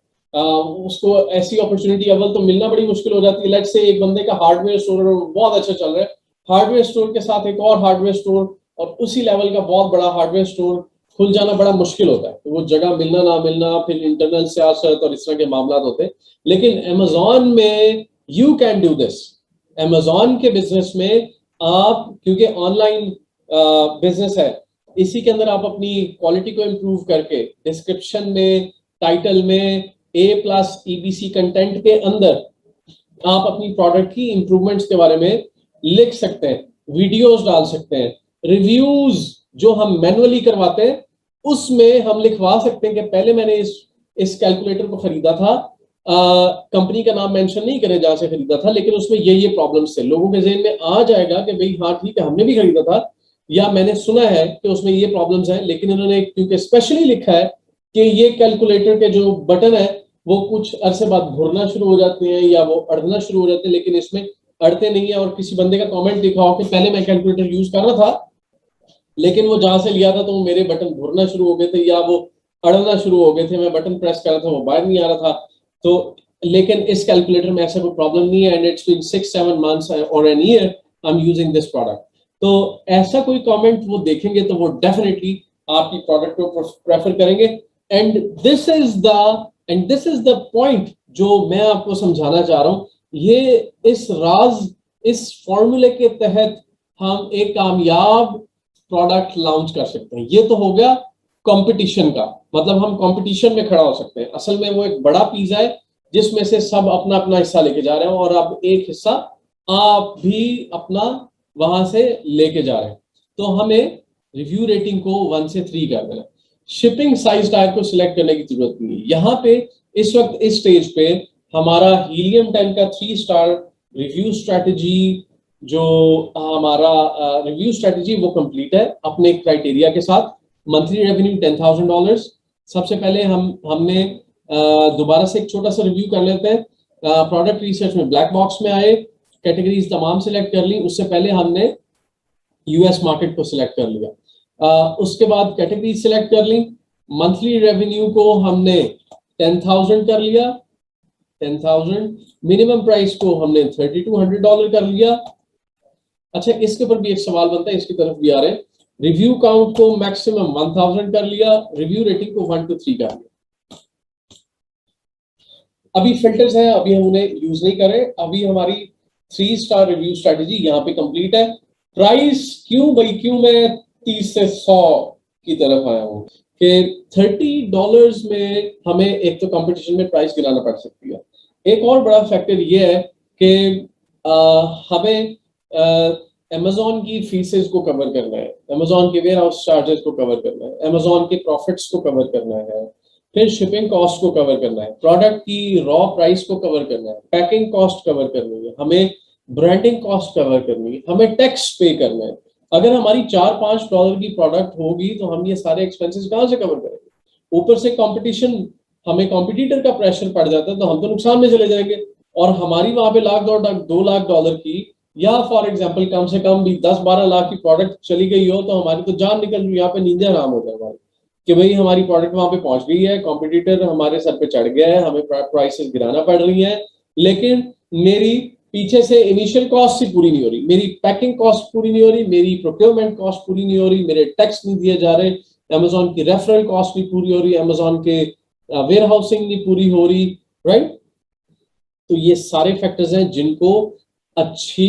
[SPEAKER 1] उसको ऐसी अपॉर्चुनिटी अव्वल तो मिलना बड़ी मुश्किल हो जाती है। लेट्स से एक बंदे का हार्डवेयर स्टोर बहुत अच्छा चल रहा है, हार्डवेयर स्टोर के साथ एक और हार्डवेयर स्टोर, और उसी लेवल का बहुत बड़ा हार्डवेयर स्टोर खुल जाना बड़ा मुश्किल होता है। तो वो जगह मिलना ना मिलना, फिर इंटरनल सियासत और इस तरह के मामला होते हैं। लेकिन अमेजोन में you can do this. Amazon के बिजनेस में आप, क्योंकि ऑनलाइन बिजनेस है, इसी के अंदर आप अपनी क्वालिटी को इम्प्रूव करके डिस्क्रिप्शन में, टाइटल में, A+ EBC कंटेंट के अंदर आप अपनी प्रोडक्ट की इंप्रूवमेंट्स के बारे में लिख सकते हैं, वीडियोस डाल सकते हैं, रिव्यूज जो हम मैनुअली करवाते हैं उसमें हम लिखवा सकते हैं कि पहले मैंने इस कैलकुलेटर को खरीदा था, कंपनी का नाम मेंशन नहीं करें जहां से खरीदा था, लेकिन उसमें ये प्रॉब्लम्स थे। लोगों के जहन में आ जाएगा कि भाई हाँ ठीक है हमने भी खरीदा था या मैंने सुना है कि उसमें ये प्रॉब्लम्स हैं, लेकिन इन्होंने क्योंकि स्पेशली लिखा है कि ये कैलकुलेटर के जो बटन है वो कुछ अरसे बाद घूरना शुरू हो जाते हैं या वो अड़ना शुरू हो जाते हैं, लेकिन इसमें अड़ते नहीं है। और किसी बंदे का कमेंट दिखा हो कि पहले मैं कैलकुलेटर यूज कर रहा था लेकिन वो जहां से लिया था तो मेरे बटन घूरना शुरू हो गए थे या वो अड़ना शुरू हो गए थे, मैं बटन प्रेस कर रहा था वो बाहर नहीं आ रहा था। तो लेकिन इस कैलकुलेटर में ऐसा कोई प्रॉब्लम नहीं है, एंड इट्स बीन 6-7 मंथ्स और an year I am using this product. तो ऐसा कोई कमेंट वो देखेंगे तो वो डेफिनेटली आपकी प्रोडक्ट को प्रेफर करेंगे। And this is the this is the point जो मैं आपको समझाना चाह रहा हूं। ये इस राज, इस फॉर्मूले के तहत हम एक कामयाब प्रोडक्ट लॉन्च कर सकते हैं। ये तो हो गया कंपटीशन का, मतलब हम कंपटीशन में खड़ा हो सकते हैं। असल में वो एक बड़ा पिज्जा है जिसमें से सब अपना अपना हिस्सा लेके जा रहे हैं और अब एक हिस्सा आप भी अपना वहां से लेके जा रहे हैं। तो हमें रिव्यू रेटिंग को 1 से 3 कर देना। शिपिंग साइज टायर को सिलेक्ट करने की जरूरत नहीं है। यहाँ पे इस वक्त इस स्टेज पे हमारा हीलियम 10 का 3 स्टार रिव्यू स्ट्रेटेजी, जो हमारा रिव्यू स्ट्रेटेजी वो कंप्लीट है अपने क्राइटेरिया के साथ। Monthly revenue $10,000। सबसे पहले हमने दोबारा से एक छोटा सा रिव्यू कर लेते हैं। प्रोडक्ट रिसर्च में ब्लैक बॉक्स में आए, कैटेगरीज तमाम सिलेक्ट कर ली। उससे पहले हमने यूएस मार्केट को सिलेक्ट कर लिया। उसके बाद कैटेगरी सिलेक्ट कर ली। मंथली रेवेन्यू को हमने 10,000 कर लिया, 10,000। मिनिमम प्राइस को हमने $3,200 कर लिया। अच्छा, इसके ऊपर भी एक सवाल बनता है, इसकी तरफ भी आ रहे हैं। रिव्यू काउंट को मैक्सिमम 1000 कर लिया, रिव्यू रेटिंग को 1 to 3 कर लिया। अभी फिल्टर्स हैं, अभी हम उन्हें यूज नहीं करें। अभी हमारी 3 स्टार रिव्यू स्ट्रेटेजी यहाँ पे कंप्लीट है। प्राइस क्यों भाई, क्यों मैं 30 से 100 की तरफ आया हूँ कि $30 में हमें एक तो कंपटीशन में प्राइस गिराना पड़ सकती है। एक और बड़ा फैक्टर ये है कि हमें अमेजोन की फीसेस को कवर करना है, अमेजोन के वेयर हाउस चार्जेस को कवर करना है, अमेजोन के प्रॉफिट्स को कवर करना है, फिर शिपिंग कॉस्ट को कवर करना है, प्रोडक्ट की रॉ प्राइस को कवर करना है, पैकिंग कॉस्ट कवर करनी है, हमें ब्रांडिंग कॉस्ट कवर करनी है, हमें टैक्स पे करना है। अगर हमारी $4-5 की प्रोडक्ट होगी तो हम ये सारे एक्सपेंसेस कहाँ से कवर करेंगे? ऊपर से कंपटीशन, हमें कॉम्पिटिटर का प्रेशर पड़ जाता है तो हम तो नुकसान में चले जाएंगे। और हमारी वहां पे $1,00,000-2 लाख की, या फॉर एग्जाम्पल कम से कम भी 10-12 लाख की प्रोडक्ट चली गई हो तो हमारी तो जान निकल रही है। यहाँ पे नींद हराम हो जाए हमारी कि भाई हमारी प्रोडक्ट वहां पे पहुंच गई है, कॉम्पिटिटर हमारे सर पे चढ़ गया है, हमें प्राइसेस गिराना पड़ रही है, लेकिन मेरी पीछे से इनिशियल कॉस्ट ही पूरी नहीं हो रही, मेरी पैकिंग कॉस्ट पूरी नहीं हो रही, मेरी प्रोक्योरमेंट कॉस्ट पूरी नहीं हो रही, मेरे टैक्स नहीं दिए जा रहे, अमेजोन की रेफरल कॉस्ट नहीं पूरी हो रही, अमेजोन के वेयर हाउसिंग नहीं पूरी हो रही, राइट? तो ये सारे फैक्टर्स हैं जिनको अच्छी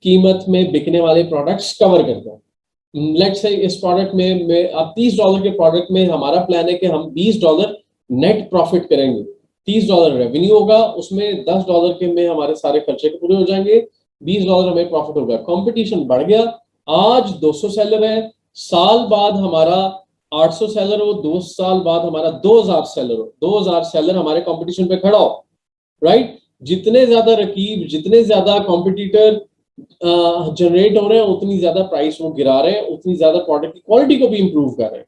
[SPEAKER 1] कीमत में बिकने वाले प्रोडक्ट्स कवर करते हैं। लेट्स से इस प्रोडक्ट में अब $30 के प्रोडक्ट में हमारा प्लान है कि हम $20 नेट प्रॉफिट करेंगे। $30 रेवेन्यू होगा, उसमें $10 के में हमारे सारे खर्चे पूरे हो जाएंगे, $20 हमें प्रॉफिट होगा। कंपटीशन बढ़ गया, आज 200 सेलर है, साल बाद हमारा 800 सेलर हो, 2 साल बाद हमारा 2000 सेलर हो, 2000 सेलर हमारे कंपटीशन पे खड़ा हो, राइट? जितने ज्यादा रकीब, जितने ज्यादा कॉम्पिटिटर जनरेट हो रहे हैं, उतनी ज्यादा प्राइस वो गिरा रहे हैं, उतनी ज्यादा प्रोडक्ट की क्वालिटी को भी इंप्रूव कर रहे हैं,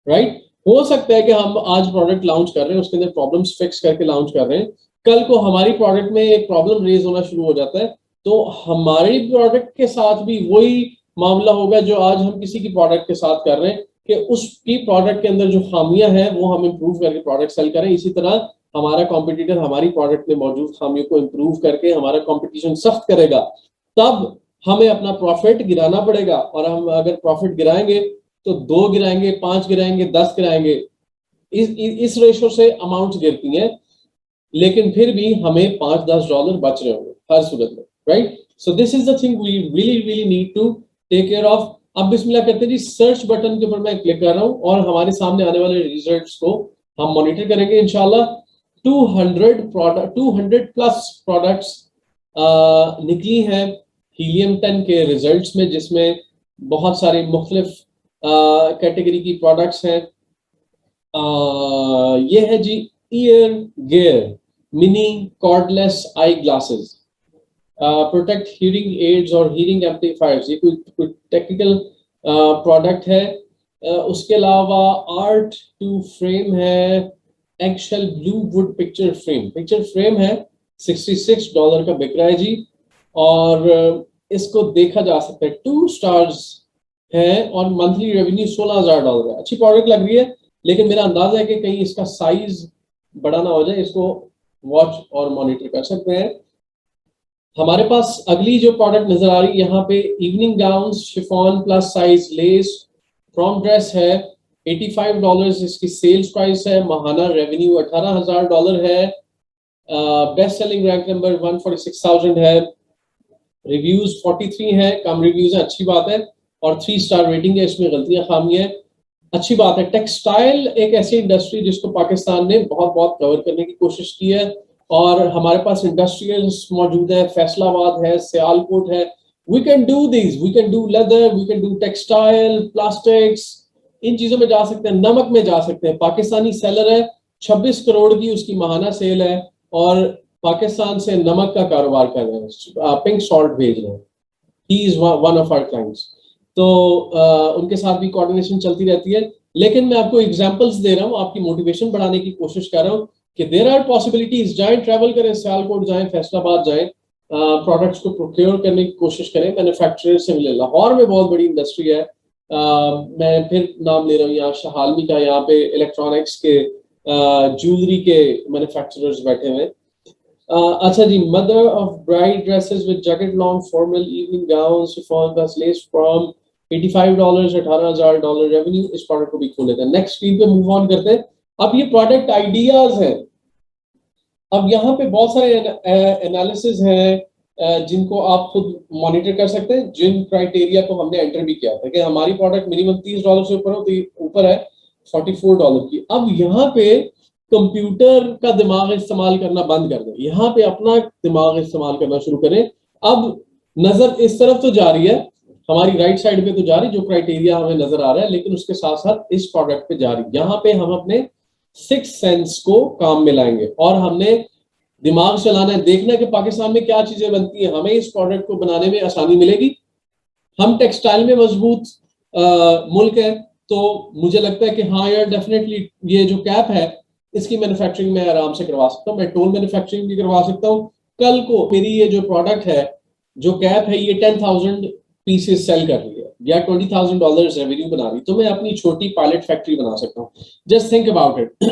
[SPEAKER 1] राइट? हो सकता है कि हम आज प्रोडक्ट लॉन्च कर रहे हैं, उसके अंदर प्रॉब्लम्स फिक्स करके लॉन्च कर रहे हैं, कल को हमारी प्रोडक्ट में एक प्रॉब्लम रेज होना शुरू हो जाता है तो हमारे प्रोडक्ट के साथ भी वही मामला होगा जो आज हम किसी की प्रोडक्ट के साथ कर रहे हैं कि उसकी प्रोडक्ट के अंदर जो खामियां हैं वो हम इंप्रूव करके प्रोडक्ट सेल करें। इसी तरह हमारा कॉम्पिटिटर हमारी प्रोडक्ट में मौजूद खामियों को इंप्रूव करके हमारा कंपटीशन सख्त करेगा, तब हमें अपना प्रॉफिट गिराना पड़ेगा। और हम अगर प्रॉफिट गिराएंगे तो 2 गिराएंगे, 5 गिराएंगे, 10 गिराएंगे, इस रेशो से अमाउंट गिरती हैं, लेकिन फिर भी हमें $5-10 बच रहे होंगे हर सूरत में, right? So this is the thing we really need to take care of. अब बिस्मिल्लाह करते हैं जी, सर्च बटन के ऊपर मैं क्लिक कर रहा हूं और हमारे सामने आने वाले रिजल्ट्स को हम मॉनिटर करेंगे इंशाल्लाह। 200 प्लस प्रोडक्ट्स निकली हैं हीलियम 10 के रिजल्ट्स में, जिसमें बहुत सारे मुख्तलिफ कैटेगरी की प्रोडक्ट्स हैं। ये है जी ear gear, mini cordless eye glasses, protect hearing aids और हीयरिंग एम्पलीफायर्स, ये कोई टेक्निकल प्रोडक्ट है। उसके अलावा आर्ट टू फ्रेम है, एक्शेल ब्लू वुड पिक्चर फ्रेम है, $66 का बिक रहा है जी। और इसको देखा जा सकता है, 2 स्टार्स है और मंथली रेवेन्यू $16,000 है। अच्छी प्रोडक्ट लग रही है, लेकिन मेरा अंदाजा है कि कहीं इसका साइज बड़ा ना हो जाए, इसको वॉच और मॉनिटर कर सकते हैं। हमारे पास अगली जो प्रोडक्ट नजर आ रही है यहाँ पे, evening gown chiffon plus size less from dress है, $85 इसकी सेल्स प्राइस है, माहाना रेवेन्यू $18,000 है, बेस्ट सेलिंग रैंक नंबर 146,000 है, रिव्यूज 43 है, कम रिव्यूज है, अच्छी बात है, और 3 स्टार रेटिंग है, इसमें गलतियां खामियां है, अच्छी बात है। टेक्सटाइल एक ऐसी इंडस्ट्री जिसको पाकिस्तान ने बहुत बहुत कवर करने की कोशिश की है, और हमारे पास इंडस्ट्रियल्स मौजूद है, फैसलाबाद है, सियालकोट है। We can do this, we can do leather, we can do textile, plastics, इन चीजों में जा सकते हैं, नमक में जा सकते हैं। पाकिस्तानी सेलर है, 26 करोड़ की उसकी माहाना सेल है, और पाकिस्तान से नमक का कारोबार कर रहे हैं, पिंक सॉल्ट भेज रहे हैं। He is one of our clients. तो उनके साथ भी कोऑर्डिनेशन चलती रहती है, लेकिन मैं आपको एग्जांपल्स दे रहा हूँ, आपकी मोटिवेशन बढ़ाने की कोशिश कर रहा हूँ कि देयर आर पॉसिबिलिटीज। जाएं, ट्रैवल करें, सियालकोट जाएं, फैसलाबाद जाएं, प्रोडक्ट्स को प्रोक्योर करने की कोशिश करें, मैन्युफैक्चरर से मिले। लाहौर में बहुत बड़ी इंडस्ट्री है, मैं फिर नाम ले रहा हूँ यहाँ शहालमी का, यहाँ पे इलेक्ट्रॉनिक्स के, ज्वेलरी के मैन्युफैक्चरर्स बैठे हुए। अच्छा जी, mother of bride dresses with jacket, long formal evening gown chiffon plus lace from $85, $18,000 revenue. इस प्रोडक्ट को भी खोल लेते हैं, नेक्स्ट स्क्रीन पे मूव ऑन करते हैं। अब ये प्रोडक्ट आइडियाज हैं, अब यहाँ पे बहुत सारे एनालिसिस हैं जिनको आप खुद मॉनिटर कर सकते हैं, जिन क्राइटेरिया को हमने एंटर भी किया था कि हमारी प्रोडक्ट मिनिमम $30 से ऊपर हो, तो ऊपर है $44 की। अब यहाँ पे कंप्यूटर का दिमाग इस्तेमाल करना बंद कर दें, यहाँ पे अपना दिमाग इस्तेमाल करना शुरू करें। अब नजर इस तरफ तो जा रही है, हमारी राइट साइड पे तो जा रही, जो क्राइटेरिया हमें नजर आ रहा है, लेकिन उसके साथ साथ इस प्रोडक्ट पे जा रही। यहाँ पे हम अपने 6 सेंस को काम में लाएंगे, और हमने दिमाग चलाना है, देखना है कि पाकिस्तान में क्या चीजें बनती हैं, हमें इस प्रोडक्ट को बनाने में आसानी मिलेगी। हम टेक्सटाइल में मजबूत मुल्क है, तो मुझे लगता है कि हाँ यार, डेफिनेटली ये जो कैप है इसकी मैन्युफैक्चरिंग मैं आराम से करवा सकता हूँ, मैं टोल मैन्युफैक्चरिंग भी करवा सकता हूँ। कल को मेरी ये जो प्रोडक्ट है, जो कैप है, ये 10,000 पीसेस सेल कर रही है या $20,000 रेवेन्यू बना रही, तो मैं अपनी छोटी पायलट फैक्ट्री बना सकता हूँ। Just think about it.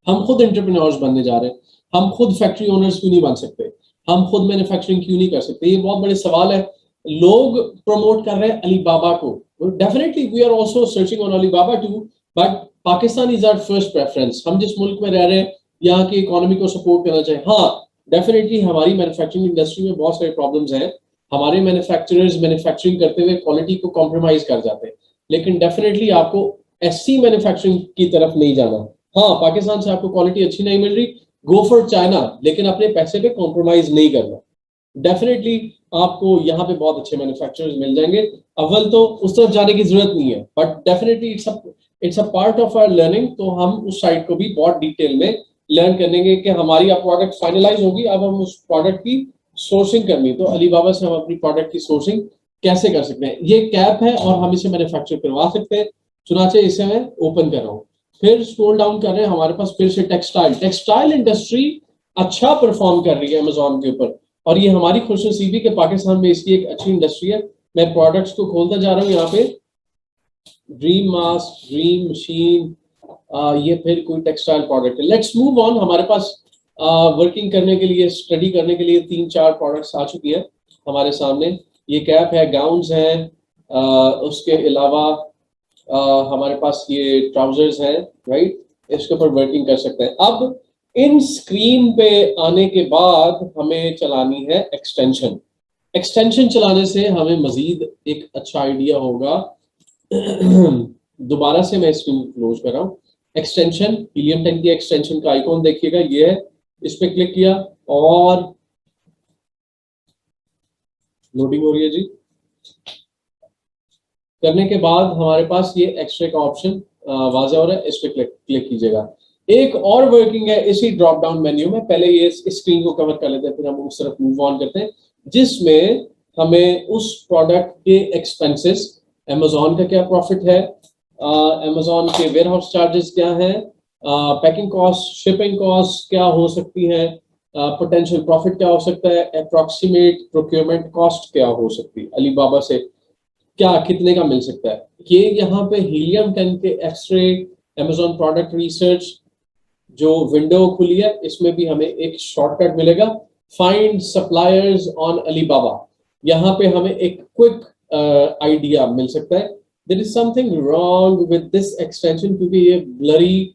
[SPEAKER 1] हम खुद एंटरप्रेन्योर्स बनने जा रहे हैं, हम खुद फैक्ट्री ओनर्स क्यों नहीं बन सकते, हम खुद मैन्युफैक्चरिंग क्यों नहीं कर सकते? ये बहुत बड़े सवाल है। लोग प्रमोट कर रहे हैं अलीबाबा को, definitely we are also searching on Alibaba too, but Pakistan is our first preference. हम जिस मुल्क में रह रहे हैं, यहाँ की इकोनॉमी को सपोर्ट करना चाहिए। हाँ, डेफिनेटली हमारी मैन्युफैक्चरिंग इंडस्ट्री में बहुत सारे प्रॉब्लम्स हैं, हमारे मैन्युफैक्चरर्स मैन्युफैक्चरिंग करते हुए क्वालिटी को कॉम्प्रोमाइज कर जाते हैं, लेकिन डेफिनेटली आपको ऐसी मैन्युफैक्चरिंग की तरफ नहीं जाना। हाँ, पाकिस्तान से आपको क्वालिटी अच्छी नहीं मिल रही, गो फॉर चाइना, लेकिन अपने पैसे पे कॉम्प्रोमाइज नहीं करना। डेफिनेटली आपको यहाँ पे बहुत अच्छे मैन्युफैक्चरर्स मिल जाएंगे। अव्वल तो उस तरफ जाने की जरूरत नहीं है, but definitely it's a part of our learning, तो हम उस साइड को भी बहुत डिटेल में लर्न करेंगे कि हमारी अब प्रोडक्ट फाइनलाइज होगी, अब हम उस प्रोडक्ट की सोर्सिंग करनी, तो अलीबाबा से हम अपनी प्रोडक्ट की सोर्सिंग कैसे कर सकते हैं। ये कैप है और हम इसे मैन्युफैक्चर करवा सकते हैं। चुनाचे इसे मैं ओपन कर रहा हूँ, फिर स्क्रॉल डाउन कर रहे हैं, हमारे पास फिर से टेक्सटाइल इंडस्ट्री अच्छा परफॉर्म कर रही है अमेजोन के ऊपर, और ये हमारी खुशनसीबी कि पाकिस्तान में इसकी एक अच्छी इंडस्ट्री है। मैं प्रोडक्ट्स को खोलता जा रहा हूँ, यहाँ पे ड्रीम मास्क, ड्रीम मशीन, ये फिर कोई टेक्सटाइल प्रोडक्ट है। Let's move on. हमारे पास वर्किंग करने के लिए, स्टडी करने के लिए 3-4 प्रोडक्ट्स आ चुकी है हमारे सामने। ये कैप है, गाउन्स हैं, उसके अलावा हमारे पास ये ट्राउजर्स हैं, राइट, इसके ऊपर वर्किंग कर सकते हैं। अब इन स्क्रीन पे आने के बाद हमें चलानी है एक्सटेंशन। एक्सटेंशन चलाने से हमें मजीद एक अच्छा आइडिया होगा। दोबारा से मैं स्क्रीन क्लोज कर रहा हूँ। एक्सटेंशन, हीलियम 10 की एक्सटेंशन का आइकॉन देखिएगा, ये है, इस पे क्लिक किया और लोडिंग हो रही है जी। करने के बाद हमारे पास ये एक्सट्रे का ऑप्शन वाज़ा हो रहा है, इस पे क्लिक कीजिएगा। एक और वर्किंग है इसी ड्रॉप डाउन मेन्यू में। पहले ये इस स्क्रीन को कवर कर लेते हैं, फिर हम उस तरफ मूव ऑन करते हैं, जिसमें हमें उस प्रोडक्ट के एक्सपेंसेस, अमेजोन का क्या प्रॉफिट है, अमेजोन के वेयर हाउस चार्जेस क्या हैं, पैकिंग कॉस्ट, शिपिंग कॉस्ट क्या हो सकती है, पोटेंशियल प्रॉफिट क्या हो सकता है, अप्रोक्सीमेट प्रोक्योरमेंट कॉस्ट क्या हो सकती है, अलीबाबा से क्या कितने का मिल सकता है। ये यहाँ पे हीलियम 10 के एक्सरे अमेजोन प्रोडक्ट रिसर्च जो विंडो खुली है, इसमें भी हमें एक शॉर्टकट मिलेगा, फाइंड सप्लायर्स ऑन अलीबाबा। यहाँ पे हमें एक क्विक आइडिया मिल सकता है। There is something wrong with this extension क्योंकि ये ब्लरी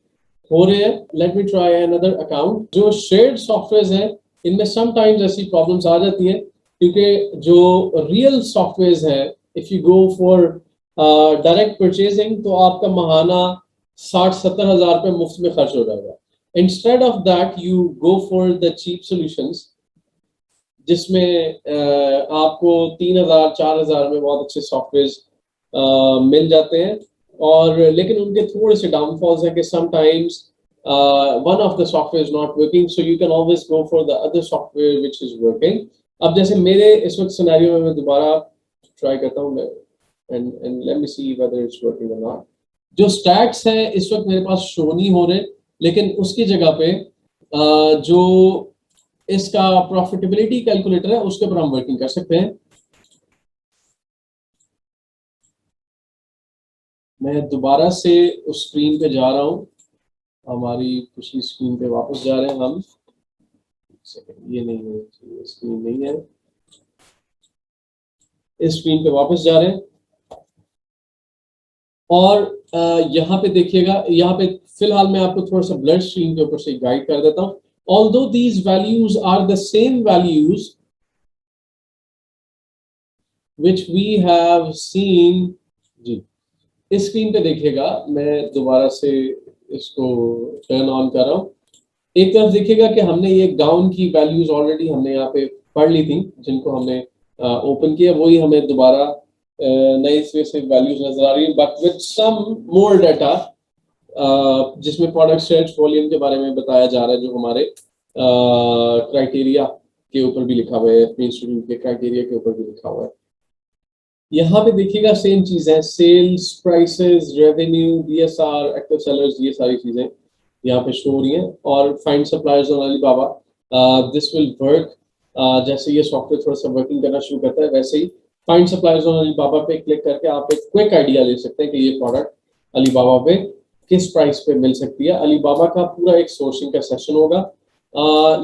[SPEAKER 1] हो रहे हैं। Let me try another account. जो शेयर्ड सॉफ्टवेयर है इनमें समटाइम्स ऐसी प्रॉब्लम्स आ जाती है क्योंकि जो रियल सॉफ्टवेयर है, if you go for direct purchasing तो आपका महाना 60-70 हजार रुपए मुफ्त में खर्च हो जाएगा। Instead of that you go for the cheap solutions जिसमें आपको 3,000-4,000 में बहुत अच्छे सॉफ्टवेयर मिल जाते हैं। और लेकिन उनके थोड़े से डाउनफॉल्स हैं कि sometimes one of the software is not working, so you can always go for the other software which is working. अब जैसे मेरे इस वक्त सिनेरियो में मैं दोबारा ट्राई करता हूँ and let me see whether it's working or not. जो स्टैट्स हैं इस वक्त मेरे पास शो नहीं हो रहे, लेकिन उसकी जगह पे जो इसका प्रॉफिटेबिलिटी कैलकुलेटर है उसके ऊपर हम वर्किंग कर सकते हैं। मैं दोबारा से उस स्क्रीन पे जा रहा हूँ, हमारी पिछली स्क्रीन पे वापस जा रहे हैं हम। ये नहीं है, ये स्क्रीन नहीं है, इस स्क्रीन पे वापस जा रहे हैं और यहाँ पे देखिएगा, यहाँ पे फिलहाल मैं आपको थोड़ा सा ब्लर स्क्रीन के ऊपर से गाइड कर देता हूँ। Although these values are the same values which we have seen, जी इस स्क्रीन पे देखिएगा, मैं दोबारा से इसको टर्न ऑन कर रहा हूँ। एक तरफ देखिएगा कि हमने ये गाउन की वैल्यूज ऑलरेडी हमने यहाँ पे पढ़ ली थी, जिनको हमने ओपन किया, वही हमें दोबारा नए सिरे से वैल्यूज नजर आ रही है, but with some more data जिसमें प्रोडक्ट सर्च वॉल्यूम के बारे में बताया जा रहा है, जो हमारे क्राइटेरिया के ऊपर भी लिखा हुआ है, इंस्टीट्यूट के क्राइटेरिया के ऊपर भी लिखा हुआ है। यहाँ पे देखिएगा सेम चीज है, sales prices, revenue, BSR, active sellers, ये सारी चीजें यहाँ पे शो हो रही हैं। और find suppliers on Alibaba, this will work. जैसे ये सॉफ्टवेयर थोड़ा सा वर्किंग करना शुरू करता है, वैसे ही फाइंड सप्लायर्स ऑन अलीबाबा पे क्लिक करके आप एक क्विक आइडिया ले सकते हैं कि ये प्रोडक्ट अलीबाबा पे किस प्राइस पे मिल सकती है। अलीबाबा का पूरा एक सोर्सिंग का सेशन होगा,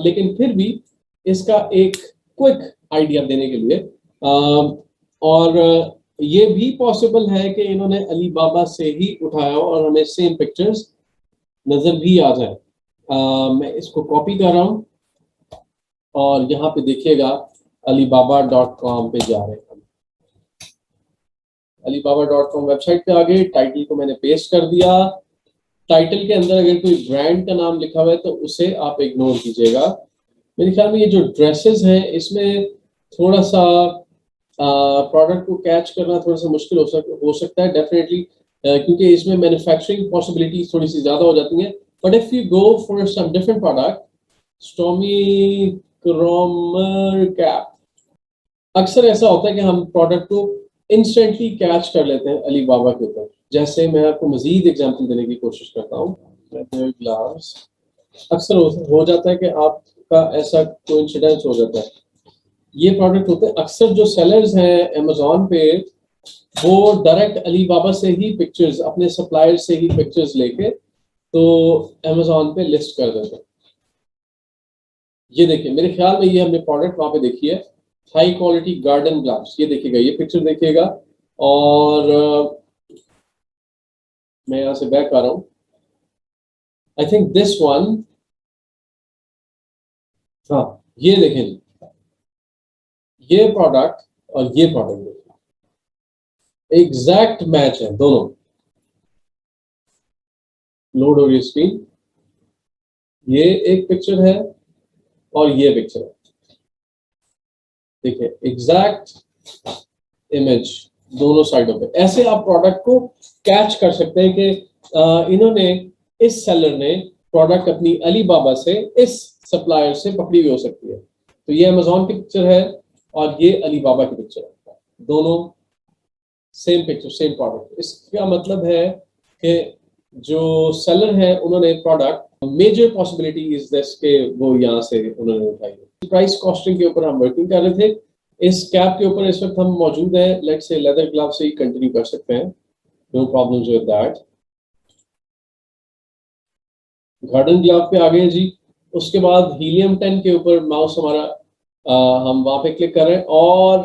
[SPEAKER 1] लेकिन फिर भी इसका एक क्विक आइडिया देने के लिए और ये भी पॉसिबल है कि इन्होंने अलीबाबा से ही उठाया और हमें सेम पिक्चर्स नजर भी आ जाए। मैं इसको कॉपी कर रहा हूँ और यहाँ पे देखिएगा alibaba.com पे जा रहे हैं। alibaba.com वेबसाइट पे आ गए, टाइटल को मैंने पेस्ट कर दिया। टाइटल के अंदर अगर कोई ब्रांड का नाम लिखा हुआ है तो उसे आप इग्नोर कीजिएगा। मेरे ख्याल में ये जो ड्रेसेस हैं इसमें थोड़ा सा प्रोडक्ट को कैच करना थोड़ा सा मुश्किल हो सकता है डेफिनेटली, क्योंकि इसमें मैन्युफैक्चरिंग पॉसिबिलिटीज थोड़ी सी ज्यादा हो जाती हैं। But if you go for some different product, Stormy Kromer cap, अक्सर ऐसा होता है कि हम प्रोडक्ट को इंस्टेंटली कैच कर लेते हैं अलीबाबा के ऊपर। जैसे मैं आपको मजीद एग्जांपल देने की कोशिश करता हूँ, ग्लास अक्सर हो जाता है कि आपका ऐसा कोइंसिडेंस हो जाता है। ये प्रोडक्ट होते हैं, अक्सर जो सेलर्स हैं अमेजोन पे वो डायरेक्ट अलीबाबा से ही पिक्चर्स, अपने सप्लायर से ही पिक्चर्स लेके तो अमेजोन पे लिस्ट कर देते हैं। ये देखिए, मेरे ख्याल में ये हमने प्रोडक्ट वहां पे देखी है, हाई क्वालिटी गार्डन ग्लास। ये देखिएगा, ये पिक्चर देखिएगा और मैं यहाँ से बैक आ रहा हूँ। आई थिंक दिस वन, हाँ ये देखें जी, ये प्रोडक्ट और ये प्रोडक्ट एग्जैक्ट मैच है दोनों। लोड हो रही स्क्रीन, ये एक पिक्चर है और ये पिक्चर है, देखिए एग्जैक्ट इमेज दोनों साइडों पे। ऐसे आप प्रोडक्ट को कैच कर सकते हैं कि इन्होंने, इस सेलर ने प्रोडक्ट अपनी अलीबाबा से इस सप्लायर से पकड़ी हुई हो सकती है। तो ये अमेजोन की पिक्चर है और ये अलीबाबा की पिक्चर है, दोनों सेम पिक्चर सेम प्रोडक्ट। इसका मतलब है कि जो सेलर है उन्होंने product major possibility is this के वो यहाँ से उन्होंने उठाई है। प्राइस कॉस्टिंग के ऊपर हम वर्किंग कर रहे थे। इस कैप के ऊपर इस वक्त हम मौजूद हैं। लेट्स से लेदर ग्लव से ही कंटिन्यू कर सकते हैं, no problems with that. Garden glove पे आ गए जी। उसके बाद हीलियम 10 के ऊपर माउस हमारा हम वहां पे क्लिक कर रहे हैं और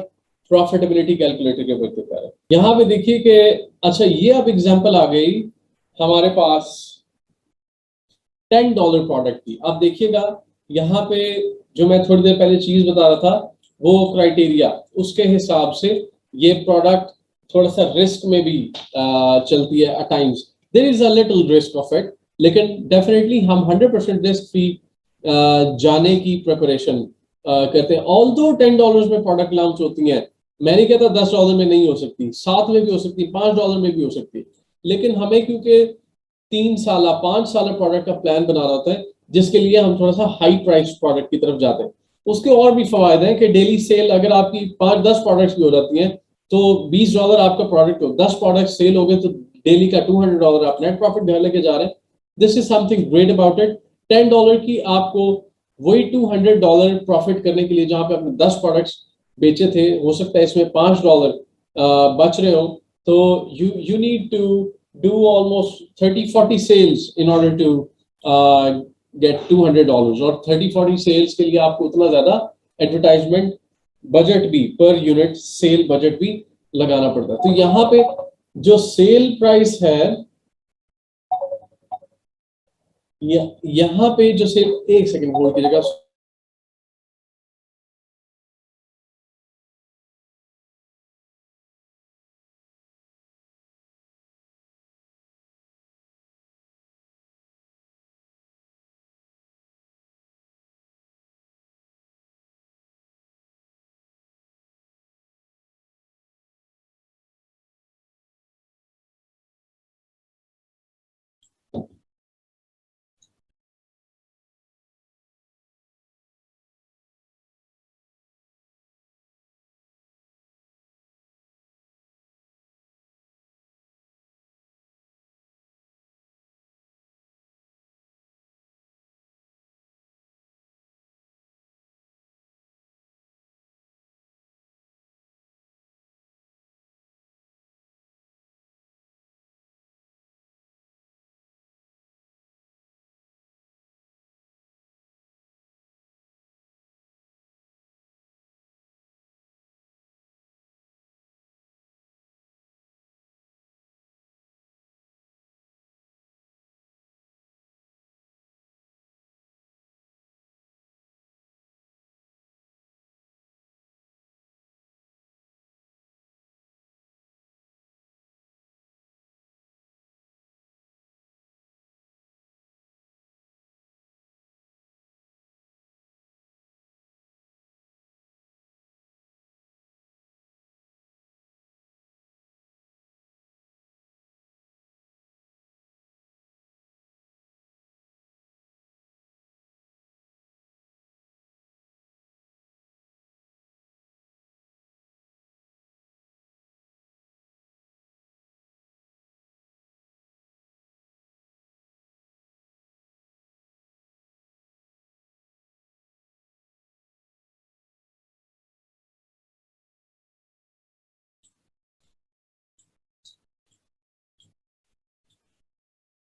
[SPEAKER 1] प्रॉफिटेबिलिटी कैलकुलेटर के ऊपर क्लिक कर रहे हैं। यहाँ पे देखिए कि अच्छा ये अब एग्जांपल आ गई हमारे पास $10 प्रोडक्ट की। अब देखिएगा यहाँ पे जो मैं थोड़ी देर पहले चीज बता रहा था वो क्राइटेरिया, उसके हिसाब से ये प्रोडक्ट थोड़ा सा रिस्क में भी चलती है at times. There is a little risk of it, लेकिन डेफिनेटली हम 100% रिस्क फ्री जाने की प्रिपरेशन करते हैं। ऑल्दो $10 में प्रोडक्ट लॉन्च होती हैं, मैं नहीं कहता $10 में नहीं हो सकती, 7 में भी हो सकती, $5 में भी हो सकती, लेकिन हमें क्योंकि 3 साल 5 साल प्रोडक्ट का प्लान बना रहा होता है जिसके लिए हम थोड़ा सा हाई प्राइस प्रोडक्ट की तरफ जाते हैं। उसके और भी फायदे हैं कि डेली सेल अगर आपकी 5-10 प्रोडक्ट्स भी हो जाती हैं तो $20 आपका प्रोडक्ट हो, 10 प्रोडक्ट सेल हो गए तो डेली का $200 आप नेट प्रॉफिट घर लेके जा रहे हैं। This is something great about it. $10 की आपको वही $200 प्रॉफिट करने के लिए जहां पे आपने 10 प्रोडक्ट्स बेचे थे, हो सकता है इसमें $5 बच रहे हो, तो you need to do almost 30-40 sales in order to get $200, और 30-40 सेल्स के लिए आपको उतना ज्यादा एडवर्टाइजमेंट बजट भी पर यूनिट सेल बजट भी लगाना पड़ता है। तो यहाँ पे जो सेल प्राइस है यहाँ पे जो सेल, एक सेकंड होल्ड कीजिएगा।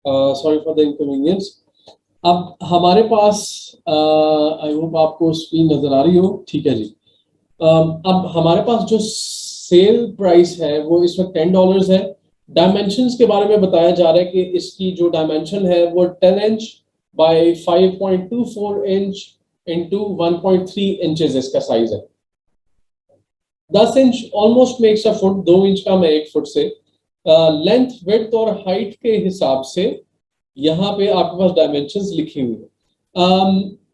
[SPEAKER 1] Sorry for the inconvenience. अब हमारे पास आई होप आपको स्क्रीन नजर आ रही हो, ठीक है जी। अब हमारे पास जो सेल प्राइस है वो इस वक्त $10 है। डायमेंशंस के बारे में बताया जा रहा है कि इसकी जो डायमेंशन है वो 10 inch by 5.24 inch into 1.3 inches इसका साइज है। 10 inch almost makes a foot, 2 inch का मैं 1 फुट से। लेंथ विड्थ और हाइट के हिसाब से यहाँ पे आपके पास डायमेंशंस लिखी हुई है।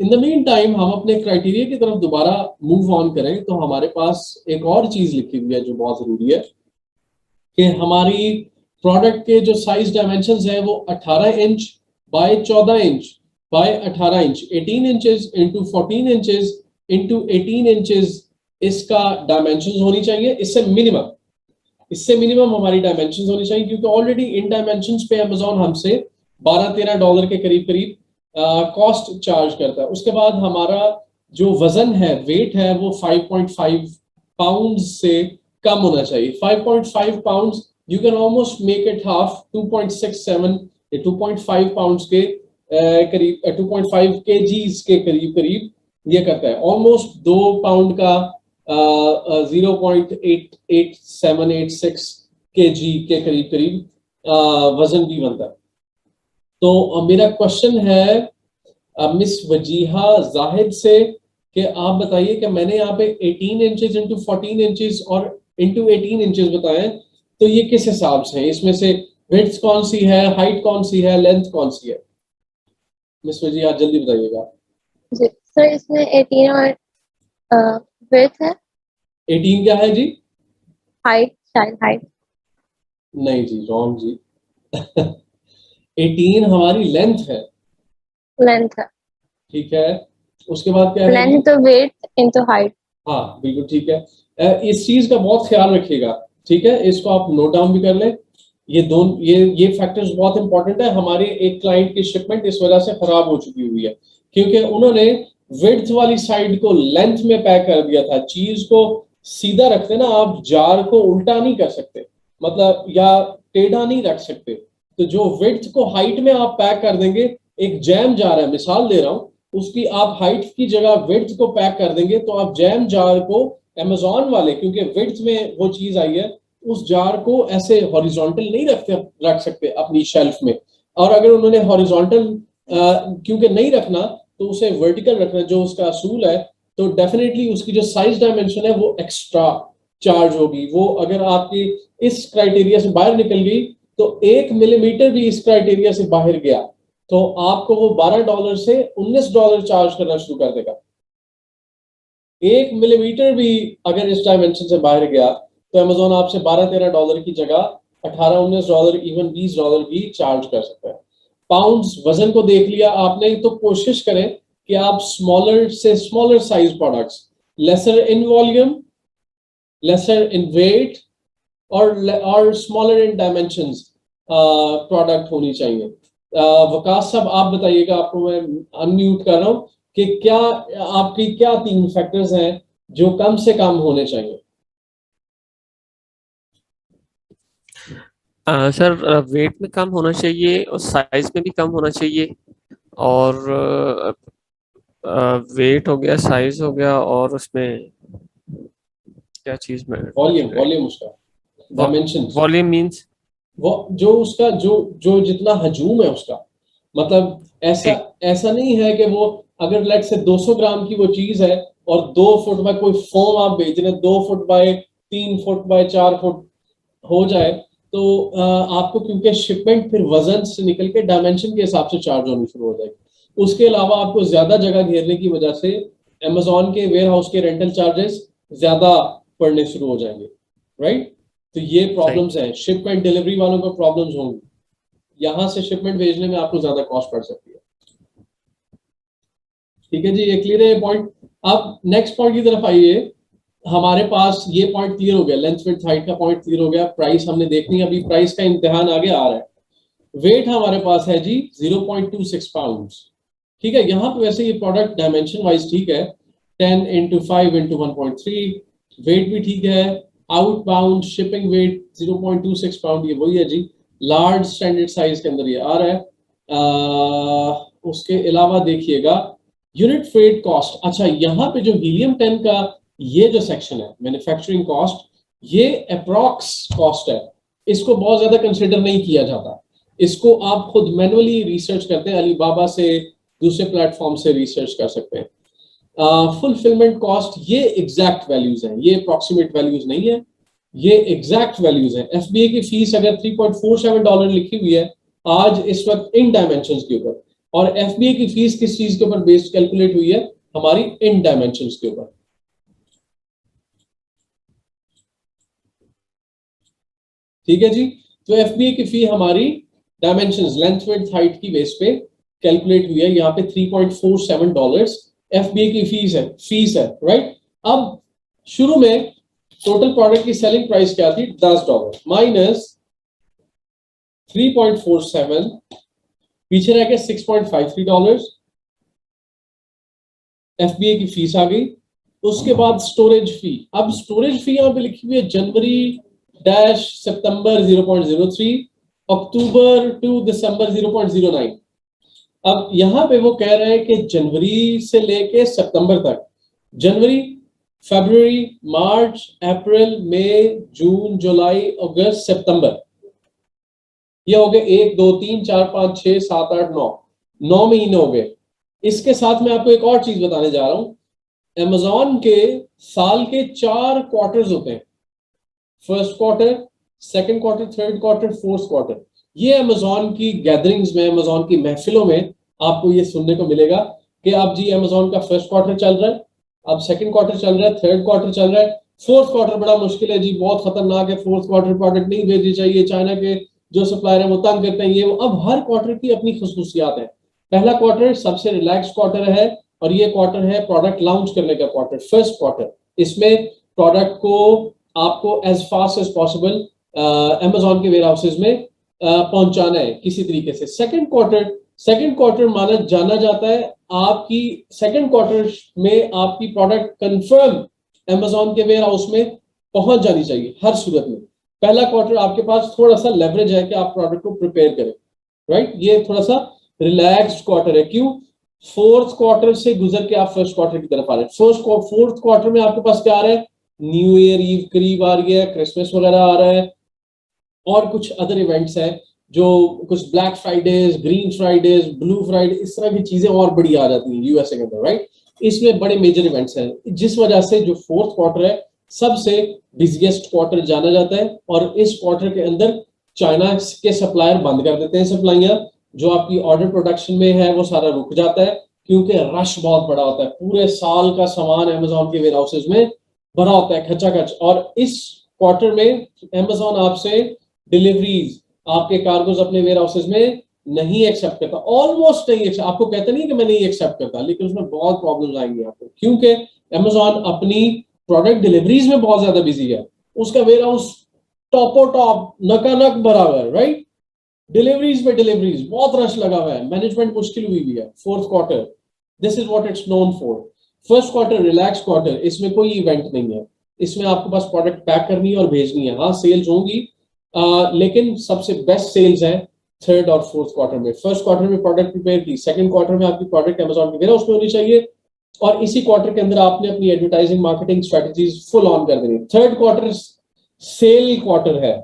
[SPEAKER 1] इन द मीन टाइम हम अपने क्राइटेरिया की तरफ दोबारा मूव ऑन करें तो हमारे पास एक और चीज लिखी हुई है जो बहुत जरूरी है कि हमारी प्रोडक्ट के जो साइज डायमेंशंस है वो 18 inch by 14 inch by 18 inch, 18 inches into 14 inches into 18 inches इसका डायमेंशन होनी चाहिए। इससे मिनिमम हमारी डायमेंशन होनी चाहिए, क्योंकि ऑलरेडी इन डायमेंशन पे अमेजोन हमसे $12-13 के करीब करीब कॉस्ट चार्ज करता है। उसके बाद हमारा जो वजन है, वेट है, वो 5.5 पाउंड से कम होना चाहिए। 5.5 pound you can almost make it half, 2.67 या 2.5 पाउंड के करीब, 2.5 केजीज के करीब करीब ये करता है। ऑलमोस्ट 2 पाउंड का 0.88786 केजी के करीब करीब वजन भी बनता है। तो मेरा क्वेश्चन है मिस वजीहा जाहिद से कि आप बताइए कि मैंने यहाँ पे 18 इंचेस इंटू 14 इंचेस और इंटू 18 इंचेस बताए, तो ये किस हिसाब से है? इसमें से विड्थ कौन सी है, हाइट कौन सी है, लेंथ कौन सी है? मिस वजीहा जल्दी बताइएगा
[SPEAKER 2] जी सर। इसमें 18 और विड्थ है।
[SPEAKER 1] 18 क्या है जी?
[SPEAKER 2] हाइट, शायद हाइट।
[SPEAKER 1] नहीं जी, रॉन्ग जी। 18 हमारी लेंथ है।
[SPEAKER 2] लेंथ है।
[SPEAKER 1] ठीक है, उसके बाद क्या है?
[SPEAKER 2] लेंथ तो वेट इनटू हाइट।
[SPEAKER 1] हाँ बिल्कुल ठीक है। इस चीज का बहुत ख्याल रखिएगा, ठीक है? इसको आप नोट डाउन भी कर लें। ये दोनों ये फैक्टर्स बहुत इंपॉर्टेंट है। हमारे एक क्लाइंट की शिपमेंट इस वजह से खराब हो चुकी हुई है, क्योंकि उन्होंने विड्थ वाली साइड को लेंथ में पैक कर दिया था। चीज को सीधा रखते ना आप, जार को उल्टा नहीं कर सकते, मतलब या टेढ़ा नहीं रख सकते। तो जो विड्थ को हाइट में आप पैक कर देंगे, एक जैम जार है, मिसाल दे रहा हूं, उसकी आप हाइट की जगह विड्थ को पैक कर देंगे, तो आप जैम जार को अमेजोन वाले, क्योंकि विड्थ में वो चीज आई है, उस जार को ऐसे हॉरिजॉन्टल नहीं रख सकते अपनी शेल्फ में। और अगर उन्होंने हॉरिजॉन्टल क्योंकि नहीं रखना, तो उसे वर्टिकल रखना जो उसका असूल है, तो डेफिनेटली उसकी जो साइज डायमेंशन है वो एक्स्ट्रा चार्ज होगी। वो अगर आपकी इस क्राइटेरिया से बाहर निकल गई, तो 1 मिलीमीटर भी इस क्राइटेरिया से बाहर गया, तो आपको वो $12 से $19 चार्ज करना शुरू कर देगा। 1 मिलीमीटर भी अगर इस डायमेंशन से बाहर गया, तो अमेजोन आपसे $12-13 की जगह $18-19, इवन $20 भी चार्ज कर सकता है। पाउंड्स, वजन को देख लिया आपने, तो कोशिश करें कि आप स्मॉलर से smaller size products, lesser in volume, lesser in weight और स्मॉलर इन डायमेंशंस प्रोडक्ट होनी चाहिए। वकास साहब आप बताइएगा, आपको मैं अनम्यूट कर रहा हूं, कि क्या आपकी क्या 3 फैक्टर्स हैं जो कम से कम होने चाहिए?
[SPEAKER 3] सर वेट में कम होना चाहिए और साइज में भी कम होना चाहिए, और वेट हो गया, साइज हो गया, और उसमें क्या चीज में
[SPEAKER 1] वॉल्यूम उसका डायमेंशन,
[SPEAKER 3] वॉल्यूम मींस
[SPEAKER 1] वो जो उसका जो जितना हजूम है उसका, मतलब ऐसा नहीं है कि वो अगर लेट से 200 ग्राम की वो चीज है और 2 फुट बाय कोई फोम आप बेच रहे हैं, 2 foot by 3 foot by 4 foot हो जाए, तो आपको क्योंकि शिपमेंट फिर वजन से निकल के डायमेंशन के हिसाब से चार्ज होनी शुरू हो जाएगी। उसके अलावा आपको ज्यादा जगह घेरने की वजह से अमेजोन के वेयर हाउस के रेंटल चार्जेस ज्यादा पड़ने शुरू हो जाएंगे, राइट? तो ये प्रॉब्लम्स हैं, शिपमेंट डिलीवरी वालों को प्रॉब्लम्स होंगी, यहां से शिपमेंट भेजने में आपको ज्यादा कॉस्ट पड़ सकती है। ठीक है जी, ये क्लियर है ये पॉइंट। अब नेक्स्ट पॉइंट की तरफ आइए। हमारे पास ये पॉइंट क्लियर हो गया, लेंथ विड्थ हाइट का पॉइंट क्लियर हो गया। प्राइस हमने देखनी है, अभी प्राइस का इम्तिहान आगे आ रहा है। वेट हमारे पास है जी 0.26 पाउंड। ठीक है, यहाँ पे वैसे ये प्रोडक्ट डायमेंशन वाइज ठीक है, 10 इंटू 5 इंटू 1.3, वेट भी ठीक है। आउटबाउंड शिपिंग वेट 0.26 पाउंड, ये वही है जी, लार्ज स्टैंडर्ड साइज के अंदर ये आ रहा है। उसके अलावा देखिएगा यूनिट फ्रेट कॉस्ट। अच्छा, यहाँ पे जो हीलियम 10 का ये जो सेक्शन है मैन्युफैक्चरिंग कॉस्ट, ये अप्रॉक्स कॉस्ट है, इसको बहुत ज्यादा कंसिडर नहीं किया जाता। इसको आप खुद मैनुअली रिसर्च करते हैं, अलीबाबा से, दूसरे प्लेटफॉर्म से रिसर्च कर सकते हैं। फुलफिलमेंट कॉस्ट, ये एग्जैक्ट वैल्यूज हैं, ये अप्रॉक्सीमेट वैल्यूज नहीं है, ये एग्जैक्ट वैल्यूज हैं। एफबीए की फीस अगर $3.47 लिखी हुई है आज इस वक्त इन डायमेंशंस के ऊपर, और एफबीए की फीस किस चीज के ऊपर बेस्ड कैलकुलेट हुई है? हमारी इन डायमेंशंस के ऊपर। ठीक है जी, तो एफबीए की फी हमारी डायमेंशंस लेंथ विड्थ हाइट की बेस पे कैलकुलेट हुई है। यहाँ पे $3.47 FBA की फीस है राइट। अब शुरू में टोटल प्रोडक्ट की सेलिंग प्राइस क्या थी, $10 माइनस 3.47, पीछे रह गया $6.53, FBA की फीस आ गई। उसके बाद स्टोरेज फी, अब स्टोरेज फी यहां पे लिखी हुई है जनवरी डैश सितंबर 0.03, अक्टूबर टू दिसंबर 0.09। अब यहां पे वो कह रहे हैं कि जनवरी से लेके सितंबर तक, जनवरी, फरवरी, मार्च, अप्रैल, मई, जून, जुलाई, अगस्त, सितंबर, ये हो गए 1 2 3 4 5 6 7 8 9 महीने हो गए। इसके साथ मैं आपको एक और चीज बताने जा रहा हूं। Amazon के साल के 4 क्वार्टर्स होते हैं, first quarter, second quarter, third quarter, fourth quarter. ये Amazon की गैदरिंग्स में, Amazon की महफिलों में आपको ये सुनने को मिलेगा कि अब जी Amazon का फर्स्ट क्वार्टर चल रहा है, अब सेकंड क्वार्टर चल रहा है, थर्ड क्वार्टर चल रहा है, फोर्थ क्वार्टर बड़ा मुश्किल है जी, बहुत खतरनाक है, फोर्थ क्वार्टर प्रोडक्ट नहीं भेजनी चाहिए, चाइना के जो सप्लायर है वो तंग करते हैं, ये वो। अब हर क्वार्टर की अपनी खसूसियात है। पहला क्वार्टर सबसे रिलैक्स क्वार्टर है और ये क्वार्टर है प्रोडक्ट लॉन्च करने का क्वार्टर, फर्स्ट क्वार्टर। इसमें प्रोडक्ट को आपको as fast as possible Amazon के वेयर हाउसेज में पहुंचाना है किसी तरीके से। सेकंड क्वार्टर माना जाना जाता है आपकी, सेकंड क्वार्टर में आपकी प्रोडक्ट कंफर्म Amazon के वेयर हाउस में पहुंच जानी चाहिए हर सूरत में। पहला क्वार्टर आपके पास थोड़ा सा लेवरेज है कि आप प्रोडक्ट को प्रिपेयर करें राइट, ये थोड़ा सा रिलैक्स्ड क्वार्टर है। क्यों? फोर्थ क्वार्टर से गुजर के आप फर्स्ट क्वार्टर की तरफ आ रहे हैं। फोर्थ क्वार्टर में आपके पास क्या आ रहा है, न्यू ईयर ईव करीब आ रही है, क्रिसमस वगैरह आ रहा है, और कुछ अदर इवेंट्स हैं जो कुछ black Fridays, green Fridays, blue Friday, इस तरह की चीजें और बड़ी आ जाती हैं यूएसए के अंदर राइट। इसमें बड़े मेजर इवेंट्स हैं, जिस वजह से जो फोर्थ क्वार्टर है सबसे बिजिएस्ट क्वार्टर जाना जाता है। और इस क्वार्टर के अंदर चाइना के सप्लायर बंद कर देते हैं सप्लाइयां, जो आपकी ऑर्डर प्रोडक्शन में है वो सारा रुक जाता है, क्योंकि रश बहुत बड़ा होता है, पूरे साल का सामान Amazon के वेयर हाउसेज में भरा होता है खचाखच। और इस क्वार्टर में Amazon आपसे डिलीवरीज, आपके कार्गोज अपने वेयर हाउसेज में नहीं एक्सेप्ट करता, ऑलमोस्ट नहीं एक्सेप्ट। आपको कहता नहीं कि मैं नहीं एक्सेप्ट करता, लेकिन उसमें बहुत प्रॉब्लम्स आएंगी आपको, क्योंकि Amazon अपनी प्रोडक्ट डिलीवरीज में बहुत ज्यादा बिजी है। उसका वेयर हाउस टॉपो टॉप नकानक भरा हुआ है राइट, डिलीवरीज में डिलीवरीज, बहुत रश लगा हुआ है, मैनेजमेंट मुश्किल हुई हुई है। Fourth quarter, this is what it's known for. First quarter relax quarter, इसमें कोई इवेंट नहीं है, इसमें आपके पास प्रोडक्ट पैक करनी है और भेजनी है। हाँ सेल्स होंगी, लेकिन सबसे बेस्ट सेल्स है थर्ड और फोर्थ क्वार्टर में। फर्स्ट क्वार्टर में प्रोडक्ट प्रिपेयर की, सेकंड क्वार्टर में आपकी प्रोडक्ट Amazon के वेयर हाउस में होनी चाहिए, और इसी क्वार्टर के अंदर आपने अपनी advertising marketing strategies full on कर देनी। थर्ड क्वार्टर सेल क्वार्टर है,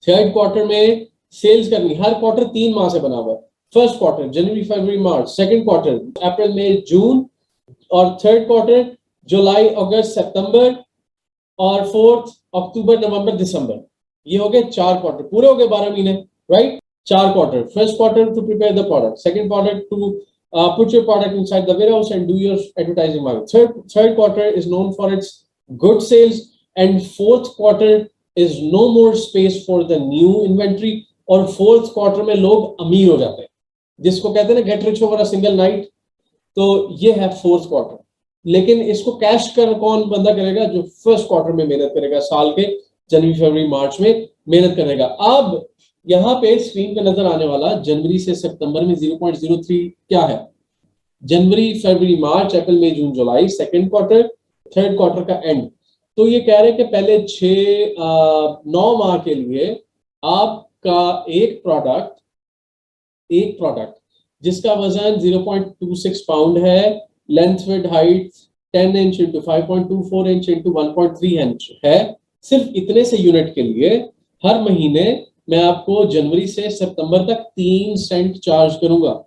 [SPEAKER 1] थर्ड क्वार्टर में सेल्स करनी। हर क्वार्टर 3 माह से बना हुआ है। फर्स्ट क्वार्टर जनवरी फरवरी मार्च, सेकंड क्वार्टर अप्रैल मई जून, और थर्ड क्वार्टर जुलाई अगस्त सितंबर, और फोर्थ अक्टूबर नवंबर दिसंबर। ये हो गए 4 क्वार्टर, पूरे हो गए 12 महीने right. 4 quarter, first quarter to prepare the product, second quarter to put your product inside the warehouse and do your advertising marketing. Third quarter is known for its good sales, and fourth quarter is no more space for the new inventory. और fourth quarter में लोग अमीर हो जाते हैं, जिसको कहते हैं ना get rich over a single night, तो ये है फोर्थ क्वार्टर। लेकिन इसको कैश कर कौन बंदा करेगा? जो फर्स्ट क्वार्टर में मेहनत करेगा, साल के जनवरी फरवरी मार्च में मेहनत करेगा। अब यहाँ पे स्क्रीन पे नजर आने वाला जनवरी से सितंबर में 0.03 क्या है, जनवरी फरवरी मार्च अप्रैल मई जून जुलाई, सेकंड क्वार्टर, थर्ड क्वार्टर का एंड। तो ये कह रहे हैं कि पहले 9 माह के लिए आपका एक प्रोडक्ट जिसका वजन 0.26 पाउंड है, length width height 10 inch into 5.24 inch into 1.3 inch है, सिर्फ इतने से यूनिट के लिए हर महीने मैं आपको जनवरी से सितंबर तक 3 सेंट चार्ज करूंगा,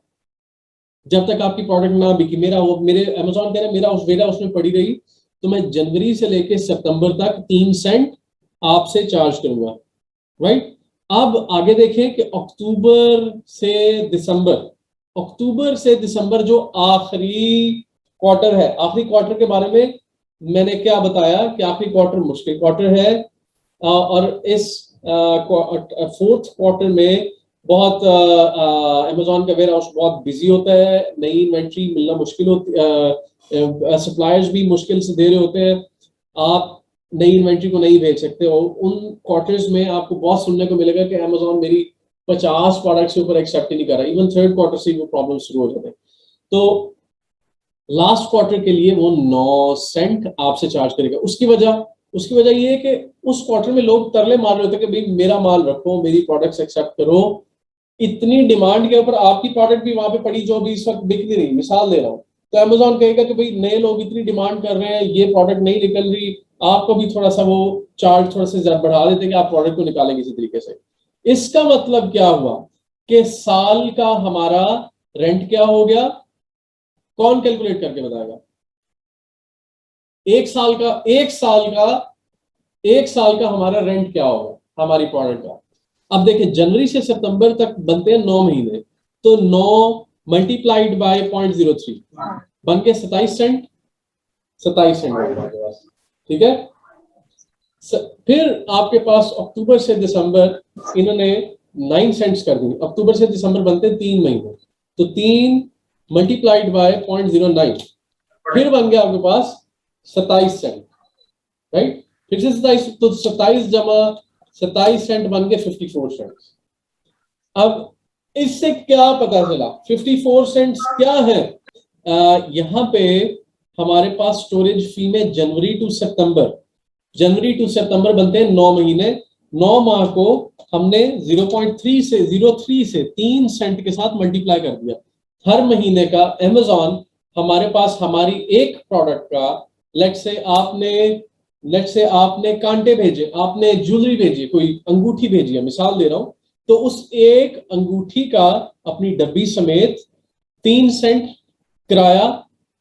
[SPEAKER 1] जब तक आपकी प्रोडक्ट ना बिकी। मेरे Amazon कह रहे मेरा उस वेरा उसमें पड़ी रही, तो मैं जनवरी से लेके सितंबर तक 3 सेंट आपसे चार्ज करूंगा राइट। अब आगे देखें कि अक्टूबर से दिसंबर जो आखिरी क्वार्टर है, आखिरी क्वार्टर के बारे में मैंने क्या बताया कि आखिरी क्वार्टर मुश्किल क्वार्टर है, और इस फोर्थ क्वार्टर में बहुत अमेजोन का वेयर हाउस बहुत बिजी होता है, नई इन्वेंट्री मिलना मुश्किल होती है, सप्लायर्स भी मुश्किल से दे रहे होते हैं, आप नई इन्वेंट्री को नहीं भेज सकते। और उन क्वार्टर्स में आपको बहुत सुनने को मिलेगा कि अमेजोन मेरी 50 प्रोडक्ट से ऊपर एक्सेप्ट ही नहीं कर रहा। इवन थर्ड क्वार्टर से वो प्रॉब्लम शुरू हो जाते हैं। तो लास्ट क्वार्टर के लिए वो 9 सेंट आपसे चार्ज करेगा। उसकी वजह ये है कि उस क्वार्टर में लोग तरले मार रहे होते हैं कि भाई मेरा माल रखो, मेरी प्रोडक्ट्स एक्सेप्ट करो। इतनी डिमांड के ऊपर आपकी प्रोडक्ट भी वहां पे पड़ी जो अभी इस वक्त बिक नहीं रही, मिसाल दे रहा हूँ। तो अमेजोन कहेगा कि भाई नए लोग इतनी डिमांड कर रहे हैं, ये प्रोडक्ट नहीं निकल रही, आपको भी थोड़ा सा वो चार्ज थोड़ा सा ज्यादा बढ़ा देते हैं कि आप प्रोडक्ट को निकालेंगे इसी तरीके से। इसका मतलब क्या हुआ कि साल का हमारा रेंट क्या हो गया? कौन कैलकुलेट करके बताएगा? एक साल का हमारा रेंट क्या होगा हमारी प्रोडक्ट का? अब देखिए, जनवरी से सितंबर तक बनते हैं 9 महीने, तो 9 मल्टीप्लाइड बाय 0.03 बन के 27 सेंट। 27 सेंट होगा, ठीक है। फिर आपके पास अक्टूबर से दिसंबर इन्होंने 9 सेंट्स कर दी। अक्टूबर से दिसंबर बनते हैं 3 महीने, तो 3 मल्टीप्लाइड बाय 0.09 फिर बन गया आपके पास 27 सेंट, राइट। फिर से 27, तो 27 जमा 27 सेंट बन के 54 सेंट। अब इससे क्या पता चला? 54 सेंट्स क्या है? यहां पे हमारे पास स्टोरेज फी में जनवरी टू सितंबर बनते हैं 9 महीने। 9 माह को हमने 0.3 से 3 सेंट के साथ मल्टीप्लाई कर दिया। हर महीने का अमेजॉन हमारे पास हमारी एक प्रोडक्ट का, लेट से आपने कांटे भेजे, आपने ज्वेलरी भेजी, कोई अंगूठी भेजी है, मिसाल दे रहा हूं, तो उस एक अंगूठी का अपनी डब्बी समेत 3 सेंट किराया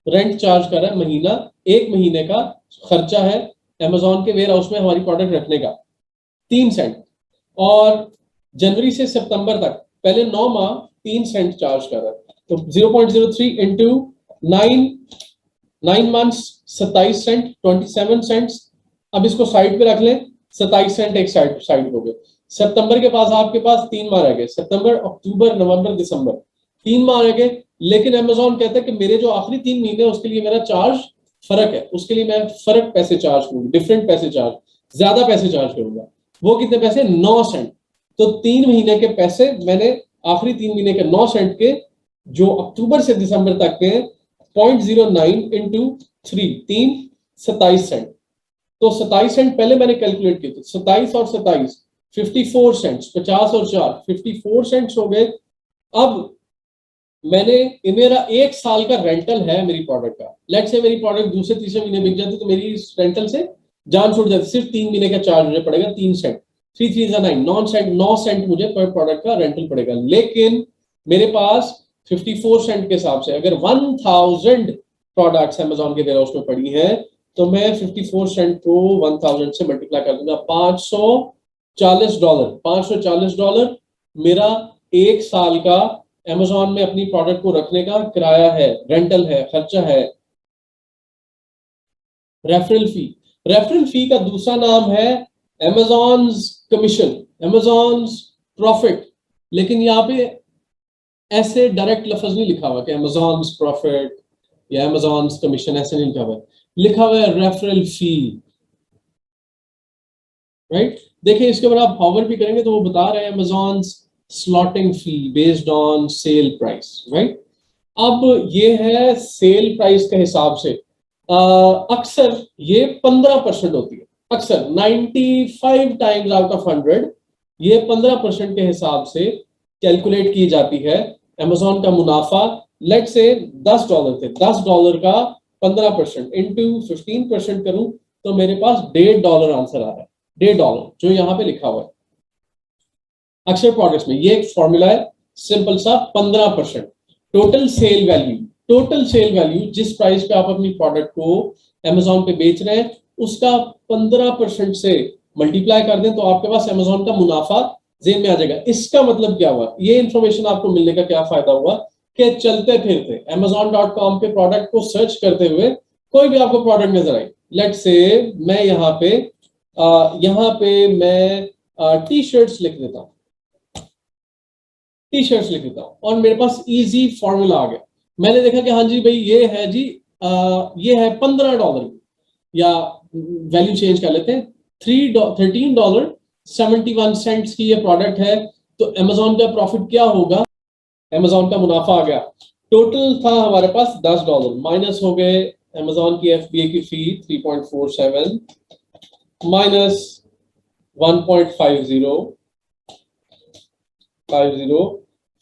[SPEAKER 1] रेंट चार्ज कर रहा है महीना। एक महीने का खर्चा है अमेजोन के वेयर हाउस में हमारी प्रोडक्ट रखने का 3 सेंट। और जनवरी से सितंबर तक पहले 9 माह 3 सेंट चार्ज कर रहा है, तो 0.03 इंटू 9 मंथ्स 27 सेंट, 27 सेंट्स। अब इसको साइड पे रख लें, 27 सेंट एक साइड हो गए। सितंबर के पास आपके पास 3 माह रह गए, सितंबर अक्टूबर नवंबर दिसंबर, 3 माह रह गए। लेकिन अमेजोन कहता है कि मेरे जो आखिरी 3 महीने उसके लिए मेरा चार्ज फर्क है, उसके लिए मैं फर्क पैसे चार्ज करूंगा, डिफरेंट पैसे चार्ज, ज्यादा पैसे चार्ज करूंगा। वो कितने पैसे? 9 सेंट। तो 3 महीने के पैसे मैंने आखिरी 3 महीने के 9 सेंट के, जो अक्टूबर से दिसंबर तक के 0.09 इंटू 3 27 सेंट। तो 27 सेंट पहले मैंने कैलकुलेट किए थे, 27 और 27 54 सेंट्स, 50 और 4 54 सेंट्स हो गए। अब मैंने, मेरा एक साल का रेंटल है मेरी प्रोडक्ट का, लेट से मेरी प्रोडक्ट दूसरे तीसरे महीने बिक जाती तो मेरी इस रेंटल से जान छूट जाती। सिर्फ 3 महीने का चार्ज मुझे पड़ेगा 3 सेंट, 3 3 9 9 सेंट मुझे पर प्रोडक्ट का रेंटल पड़ेगा। लेकिन मेरे पास 54 सेंट के हिसाब से अगर 1000 प्रोडक्ट्स अमेजोन के वेयरहाउस में पड़ी है, तो मैं 54 सेंट को 1000 से मल्टीप्लाई कर दूंगा, $540 मेरा एक साल का अमेजोन में अपनी प्रोडक्ट को रखने का किराया है, रेंटल है, खर्चा है। रेफरल फी का दूसरा नाम है अमेजॉन्स कमीशन, अमेजॉन्स प्रॉफिट। लेकिन यहाँ पे ऐसे डायरेक्ट लफ्ज नहीं लिखा हुआ कि अमेजॉन्स प्रॉफिट या अमेजॉन्स कमीशन, ऐसे नहीं लिखा हुआ है, लिखा हुआ है रेफरल फी, राइट। देखिए, इसके ऊपर आप हॉवर भी करेंगे तो वो बता रहे हैं Amazon's slotting fee based on sale price, right. अब ये है सेल प्राइस के हिसाब से, अक्सर ये 15% होती है, अक्सर 95 टाइम्स आउट ऑफ 100 ये 15% के हिसाब से कैलकुलेट की जाती है। अमेजोन का मुनाफा लेट से $10 थे, $10 का 15% इंटू 15% करूं तो मेरे पास $1.5 आंसर आ रहा है, $1.5 जो यहाँ पे लिखा हुआ है अक्सर प्रोडक्ट्स में। ये एक फॉर्मूला है सिंपल सा, 15% टोटल सेल वैल्यू जिस प्राइस पे आप अपनी प्रोडक्ट को अमेजोन पे बेच रहे हैं उसका 15% से मल्टीप्लाई कर दें तो आपके पास अमेजोन का मुनाफा जेन में आ जाएगा। इसका मतलब क्या हुआ? ये इंफॉर्मेशन आपको मिलने का क्या फायदा हुआ कि चलते फिरते amazon.com पे प्रोडक्ट को सर्च करते हुए कोई भी आपको प्रोडक्ट नजर आई, लेट से मैं यहाँ पे मैं टी शर्ट्स लिख देता हूँ, टी शर्ट्स लिख देता हूँ और मेरे पास इजी फॉर्मूला आ गया। मैंने देखा कि हाँ जी भाई ये है जी ये है $15 या वैल्यू चेंज कर लेते हैं $13.71 की ये प्रोडक्ट है। तो अमेजोन का प्रॉफिट क्या होगा, अमेजोन का मुनाफा आ गया। टोटल था हमारे पास $10 माइनस हो गए अमेजोन की FBA की फी 3.47 माइनस 1.50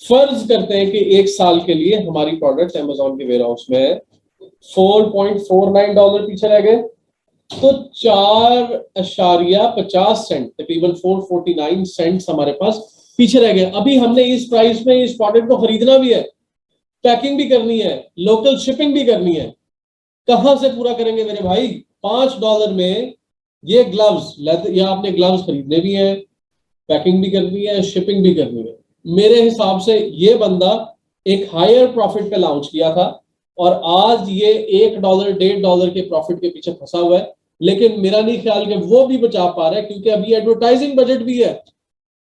[SPEAKER 1] फर्ज करते हैं कि एक साल के लिए हमारी प्रोडक्ट अमेजोन के वेयरहाउस में है, $4.49 पीछे रह गए, तो 4.50 सेंट तकरीबन 449 सेंट्स हमारे पास पीछे रह गए। अभी हमने इस प्राइस में इस प्रोडक्ट को खरीदना भी है, पैकिंग भी करनी है, लोकल शिपिंग भी करनी है। कहां से पूरा करेंगे मेरे भाई? $5 में ये ग्लव्स, या आपने ग्लव्स खरीदने भी हैं, पैकिंग भी करनी है, शिपिंग भी करनी है। मेरे हिसाब से ये बंदा एक हायर प्रॉफिट पे लॉन्च किया था और आज ये $1 $1.5 के प्रॉफिट के पीछे फंसा हुआ है। लेकिन मेरा नहीं ख्याल कि वो भी बचा पा रहा है, क्योंकि अभी एडवर्टाइजिंग बजट भी है।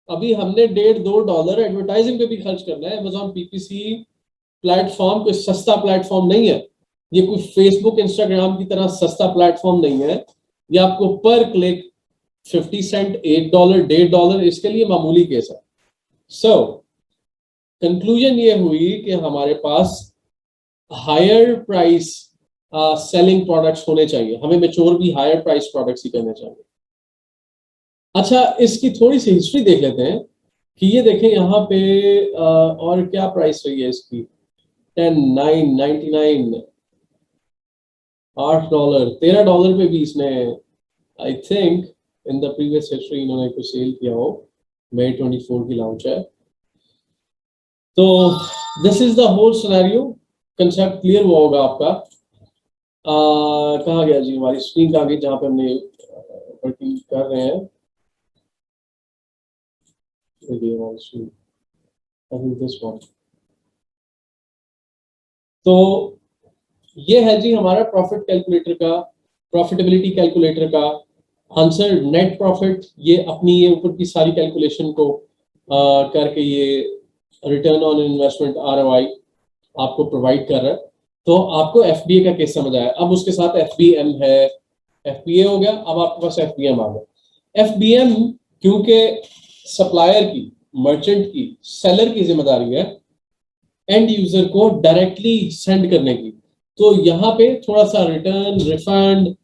[SPEAKER 1] अभी हमने $1.5-2 एडवर्टाइजिंग पे भी खर्च करना है। अमेजॉन PPC प्लेटफॉर्म कोई सस्ता प्लेटफॉर्म नहीं है, ये कोई फेसबुक इंस्टाग्राम की तरह सस्ता प्लेटफॉर्म नहीं है। ये आपको पर क्लिक 50 सेंट, $1 $1.5 इसके लिए मामूली केस है। सो कंक्लूजन ये हुई कि हमारे पास हायर प्राइस सेलिंग प्रोडक्ट्स होने चाहिए, हमें मैच्योर भी हायर प्राइस प्रोडक्ट्स ही करने चाहिए। अच्छा, इसकी थोड़ी सी हिस्ट्री देख लेते हैं कि ये देखें यहाँ पे और क्या प्राइस रही है इसकी। 10 9 99 $8 $13 पे भी इसने I think in the previous history इन्होंने कुछ सेल किया हो। May 24 की लॉन्च है। तो this is the whole scenario. Concept clear हुआ होगा आपका। कहाँ गया जी हमारी स्क्रीन, कहाँ गई जहाँ पे हमने वर्किंग कर रहे हैं। तो ये है जी हमारा प्रॉफिट कैलकुलेटर का, प्रॉफिटेबिलिटी कैलकुलेटर का आंसर। नेट प्रॉफिट ये अपनी ये ऊपर की सारी कैलकुलेशन को करके ये रिटर्न ऑन इन्वेस्टमेंट ROI आपको प्रोवाइड कर रहा है। तो आपको FBA का केस समझ आया। अब उसके साथ FBM है, FBA हो गया, अब आपके पास FBM आ गया। FBM क्योंकि सप्लायर की, मर्चेंट की, सेलर की जिम्मेदारी है एंड यूजर को डायरेक्टली सेंड करने की, तो यहाँ पे थोड़ा सा रिटर्न, रिफंड,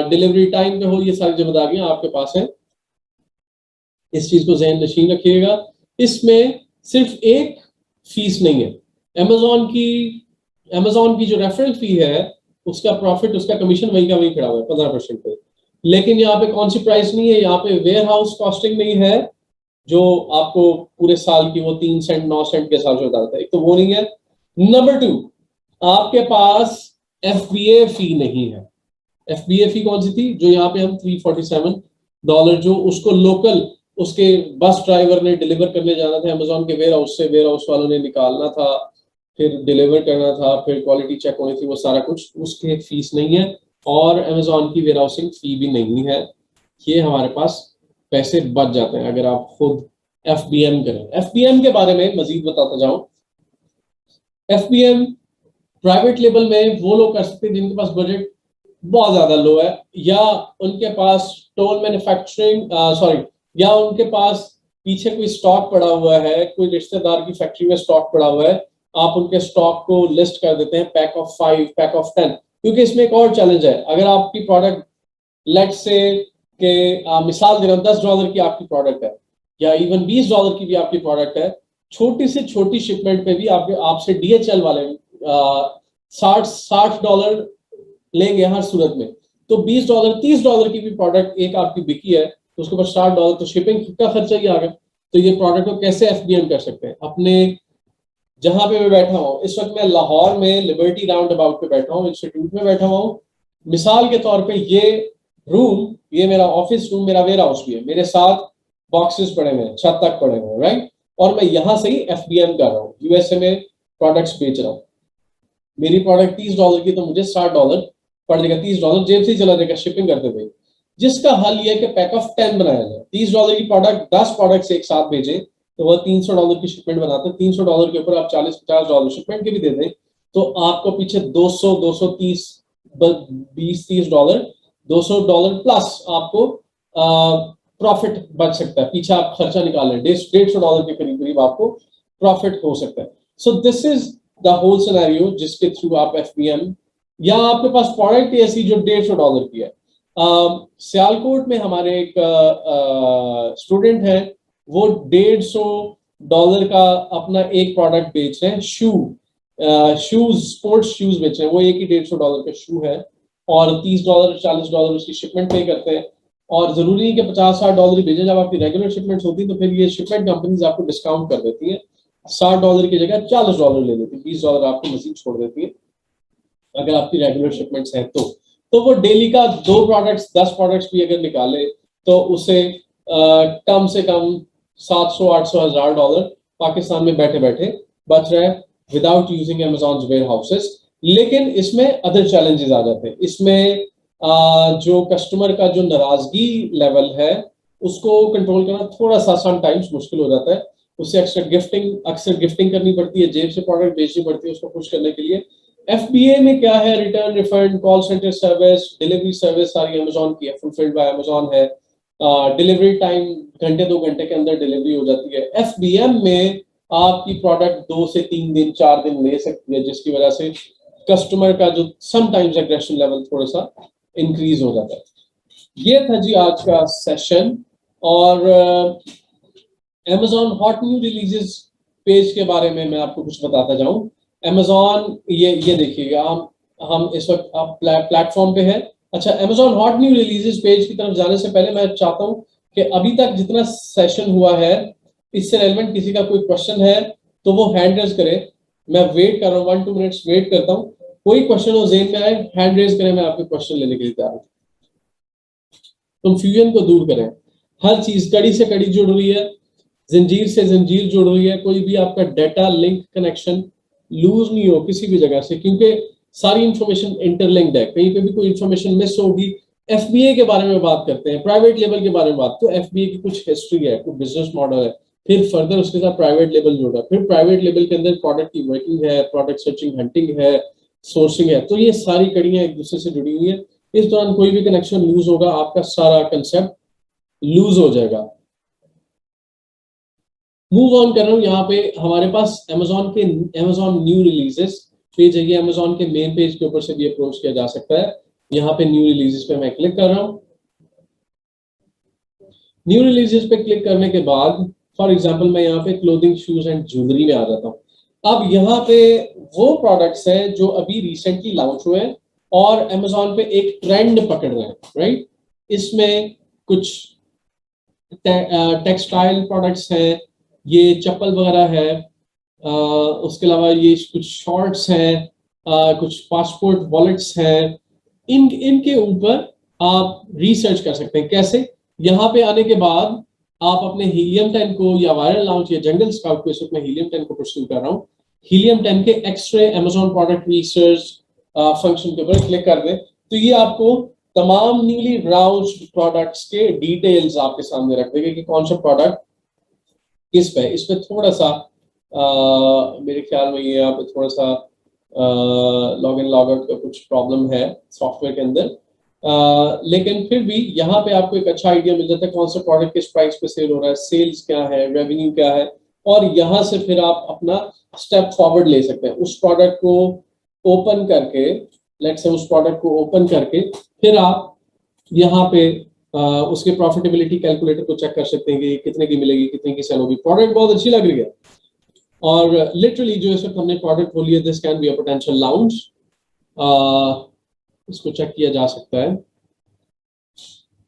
[SPEAKER 1] डिलीवरी टाइम पे हो, ये सारी जिम्मेदारियां आपके पास हैं। इस चीज को ज़हन नशीन रखिएगा। इसमें सिर्फ एक फीस नहीं है। अमेजोन की जो रेफरल फी है, उसका प्रॉफिट, उसका कमीशन वही का वही खड़ा हुआ है 15% पे। लेकिन यहाँ पे कौन सी प्राइस नहीं है, यहाँ पे वेयर हाउस कॉस्टिंग नहीं है जो आपको पूरे साल की वो 3 सेंट 9 सेंट के हिसाब से बताता है, एक तो वो नहीं है। नंबर 2, आपके पास FBA फी नहीं है। FBA फी कौन सी थी, जो यहाँ पे हम $347 जो उसको लोकल उसके बस ड्राइवर ने डिलीवर करने जाना था अमेजोन के वेयर हाउस से, वेयर हाउस वालों ने निकालना था, फिर डिलीवर करना था, फिर क्वालिटी चेक होनी थी, वो सारा कुछ, उसके फीस नहीं है। और अमेजोन की वेयर हाउसिंग फी भी नहीं है। ये हमारे पास पैसे बच जाते हैं अगर आप खुद FBM करें। FBM के बारे में मजीद बताता जाऊं। FBM प्राइवेट लेवल में वो लोग कर सकते हैं जिनके पास बजट बहुत ज्यादा लो है, या उनके पास टोल मैन्युफैक्चरिंग या उनके पास पीछे कोई स्टॉक पड़ा हुआ है, कोई रिश्तेदार की फैक्ट्री में स्टॉक पड़ा हुआ है, आप उनके स्टॉक को लिस्ट कर देते हैं पैक ऑफ 5, पैक ऑफ 10। क्योंकि इसमें एक और चैलेंज है, अगर आपकी प्रोडक्ट लेट्स से के मिसाल दे रहा हूं $10 की आपकी प्रोडक्ट है या इवन $20 की भी आपकी प्रोडक्ट है, छोटी से छोटी शिपमेंट पे भी आपसे DHL वाले $60 लेंगे हर सूरत में। तो $20 $30 की भी प्रोडक्ट एक आपकी बिकी है तो उसके ऊपर $60 तो शिपिंग का खर्चा ही आ गया। तो ये प्रोडक्ट को कैसे FBM कर सकते हैं? अपने जहां पे मैं बैठा हूँ इस वक्त, मैं लाहौर में लिबर्टी राउंड अबाउट पे बैठा हूँ, इंस्टीट्यूट में बैठा हुआ हूँ। मिसाल के तौर पे ये रूम, ये मेरा ऑफिस रूम, मेरा वेयर हाउस भी है, मेरे साथ बॉक्सेस पड़े हुए हैं, छत तक पड़े हुए हैं, राइट। और मैं यहाँ से ही FBM कर रहा हूँ, USA में प्रोडक्ट्स बेच रहा हूँ। मेरी प्रोडक्ट $30 की तो मुझे $60 पड़ जाएगा, $30 जेब से ही चला जाएगा शिपिंग करते हुए। जिसका हल ये है कि पैक ऑफ 10 बनाया जाए। $30 की प्रोडक्ट 10 प्रोडक्ट्स एक साथ भेजें, तो वह $300 की शिपमेंट बनाते हैं। $300 के ऊपर आप $40-50 शिपमेंट के भी दे दें तो आपको पीछे 200, 230, $20-30, $200 प्लस आपको प्रॉफिट बच सकता है। पीछे आप खर्चा निकाल लें, $150 के करीब करीब आपको प्रॉफिट हो सकता है। So this is the whole scenario जिसके थ्रू आप FBM, या आपके पास प्रोडक्ट ऐसी जो $150 की है। सियालकोट में हमारे एक स्टूडेंट है, वो $150 का अपना एक प्रोडक्ट बेच रहे हैं, शूज, स्पोर्ट्स शूज बेच रहे हैं। वो एक ही $150 का शू है और $30 $40 उसकी शिपमेंट पे करते हैं। और जरूरी नहीं कि $50-60 ही भेजें। जब आपकी रेगुलर शिपमेंट होती है तो फिर ये शिपमेंट कंपनीज आपको डिस्काउंट कर देती है, $60 की जगह $40 ले लेती है, $20 आपको मजीद छोड़ देती है अगर आपकी रेगुलर शिपमेंट्स हैं तो वो डेली का 2 प्रोडक्ट्स 10 प्रोडक्ट्स भी अगर निकाले तो उसे कम से कम $700-800,000 पाकिस्तान में बैठे बैठे बच रहा है विदाउट यूजिंग Amazon's warehouses। लेकिन इसमें अदर चैलेंजेस आ जाते हैं। इसमें जो कस्टमर का जो नाराजगी लेवल है उसको कंट्रोल करना थोड़ा सा समटाइम्स मुश्किल हो जाता है। उससे अक्सर गिफ्टिंग करनी पड़ती है, जेब से प्रोडक्ट बेचनी पड़ती है उसको खुश करने के लिए। FBA में क्या है, return, refund, call centre service, delivery service सारी अमेजोन की है, फुलफिल्ड बाय अमेजोन है। डिलीवरी टाइम घंटे 2 घंटे के अंदर डिलीवरी हो जाती है। FBM में आपकी प्रोडक्ट 2 से 3 दिन 4 दिन ले सकती है, जिसकी वजह से कस्टमर का जो समटाइम्स एग्रेशन लेवल थोड़ा सा इंक्रीज हो जाता है। ये था जी आज का सेशन। और Amazon hot new releases page के बारे में मैं आपको कुछ बताता जाऊं। Amazon ये देखिएगा, हम इस वक्त आप प्लेटफॉर्म पे हैं। अच्छा, Amazon hot new releases page की तरफ जाने से पहले मैं चाहता हूं कि अभी तक जितना सेशन हुआ है इससे रेलेवेंट किसी का कोई क्वेश्चन है तो वो हैंड रेज करे। मैं वेट कर रहा हूँ, 1-2 मिनट्स वेट करता हूँ। कोई क्वेश्चन हो जेन में आए, हैंड रेज करें, मैं आपके क्वेश्चन लेने के लिए तैयार हूं। कंफ्यूजन को दूर करें। हर चीज कड़ी से कड़ी जुड़ रही है, जंजीर से जंजीर जुड़ रही है। कोई भी आपका डाटा लिंक कनेक्शन लूज नहीं हो किसी भी जगह से, क्योंकि सारी इंफॉर्मेशन इंटरलिंक्ड है। कहीं पे भी कोई इंफॉर्मेशन मिस होगी। FBA के बारे में बात करते हैं, प्राइवेट लेबल के बारे में बात, तो FBA की कुछ हिस्ट्री है, कुछ बिजनेस मॉडल है, फिर फर्दर उसके साथ प्राइवेट लेबल जुड़ा, फिर प्राइवेट लेबल के अंदर प्रोडक्ट की वर्किंग है, प्रोडक्ट सर्चिंग, हंटिंग है, सोर्सिंग है। तो ये सारी कड़ियां एक दूसरे से जुड़ी हुई है। इस दौरान कोई भी कनेक्शन लूज होगा, आपका सारा कंसेप्ट लूज हो जाएगा। मूव ऑन कर रहा हूं। यहाँ पे हमारे पास Amazon न्यू रिलीजेस पेज है। ये Amazon के मेन पेज के ऊपर से भी अप्रोच किया जा सकता है। यहाँ पे न्यू रिलीजेस पे मैं क्लिक कर रहा हूँ। न्यू रिलीजेस पे क्लिक करने के बाद फॉर एग्जांपल मैं यहाँ पे क्लोथिंग, शूज एंड ज्वेलरी में आ जाता हूँ। अब यहाँ पे वो प्रोडक्ट्स हैं जो अभी रिसेंटली लॉन्च हुए हैं और Amazon पे एक ट्रेंड पकड़ रहे हैं, राइट। इसमें कुछ टेक्सटाइल प्रोडक्ट्स हैं, ये चप्पल वगैरह है, उसके अलावा ये कुछ शॉर्ट्स हैं, कुछ पासपोर्ट वॉलेट्स हैं। इनके ऊपर आप रिसर्च कर सकते हैं। कैसे? यहाँ पे आने के बाद आप अपने हीलियम 10 को या वायरल लॉन्च या जंगल स्काउट को, इस वक्त मैं हीलियम 10 को परस्यू कर रहा हूँ, हीलियम 10 के x ray Amazon product research function के ऊपर क्लिक कर दें तो ये आपको तमाम न्यूली लॉन्च्ड प्रोडक्ट्स के डिटेल्स आपके सामने रख देंगे कि कौन सा प्रोडक्ट किस पे। इस पे थोड़ा सा मेरे ख्याल में ये यहाँ पे थोड़ा सा लॉग इन लॉग आउट का कुछ प्रॉब्लम है सॉफ्टवेयर के अंदर, लेकिन फिर भी यहाँ पे आपको एक अच्छा आइडिया मिल जाता है कौन सा प्रोडक्ट किस प्राइस पे सेल हो रहा है, सेल्स क्या है, रेवेन्यू क्या है, और यहाँ से फिर आप अपना स्टेप फॉरवर्ड ले सकते हैं। उस प्रोडक्ट को ओपन करके, लेट्स से उस प्रोडक्ट को ओपन करके फिर आप यहाँ पे उसके प्रॉफिटेबिलिटी कैलकुलेटर को चेक कर सकते हैं कि कितने की मिलेगी, कितने की सेल होगी। प्रोडक्ट बहुत अच्छी लग रही है और लिटरली जो इस वक्त हमने प्रोडक्ट खोली है, this can be a potential launch. इसको चेक किया जा सकता है।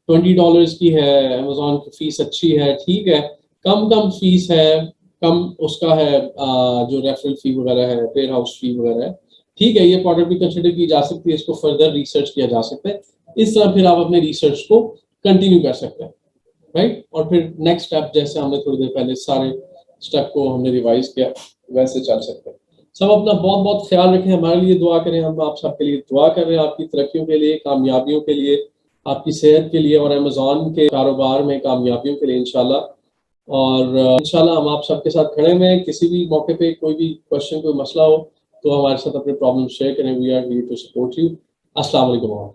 [SPEAKER 1] $20 की है, Amazon की फीस अच्छी है, ठीक है, कम फीस है, कम उसका है जो रेफरल फी वगैरह है, वेयर हाउस फी वगैरह है, ठीक है। ये प्रोडक्ट भी कंसिडर की जा सकती है, इसको फर्दर रिसर्च किया जा सकता है। इस तरह फिर आप अपने रिसर्च को कंटिन्यू कर सकते हैं, राइट। और फिर नेक्स्ट स्टेप, जैसे हमने थोड़ी देर पहले सारे स्टेप को हमने रिवाइज किया, वैसे चल सकते हैं। सब अपना बहुत बहुत ख्याल रखें, हमारे लिए दुआ करें। हम आप सबके लिए दुआ कर रहे हैं, आपकी तरक्कियों के लिए, कामयाबियों के लिए, आपकी सेहत के लिए और Amazon के कारोबार में कामयाबियों के लिए इंशाल्लाह। और इंशाल्लाह हम आप सबके साथ खड़े हैं। किसी भी मौके पे कोई भी क्वेश्चन, कोई मसला हो तो हमारे साथ अपने प्रॉब्लम शेयर करें। We are here to support you. अस्सलाम वालेकुम।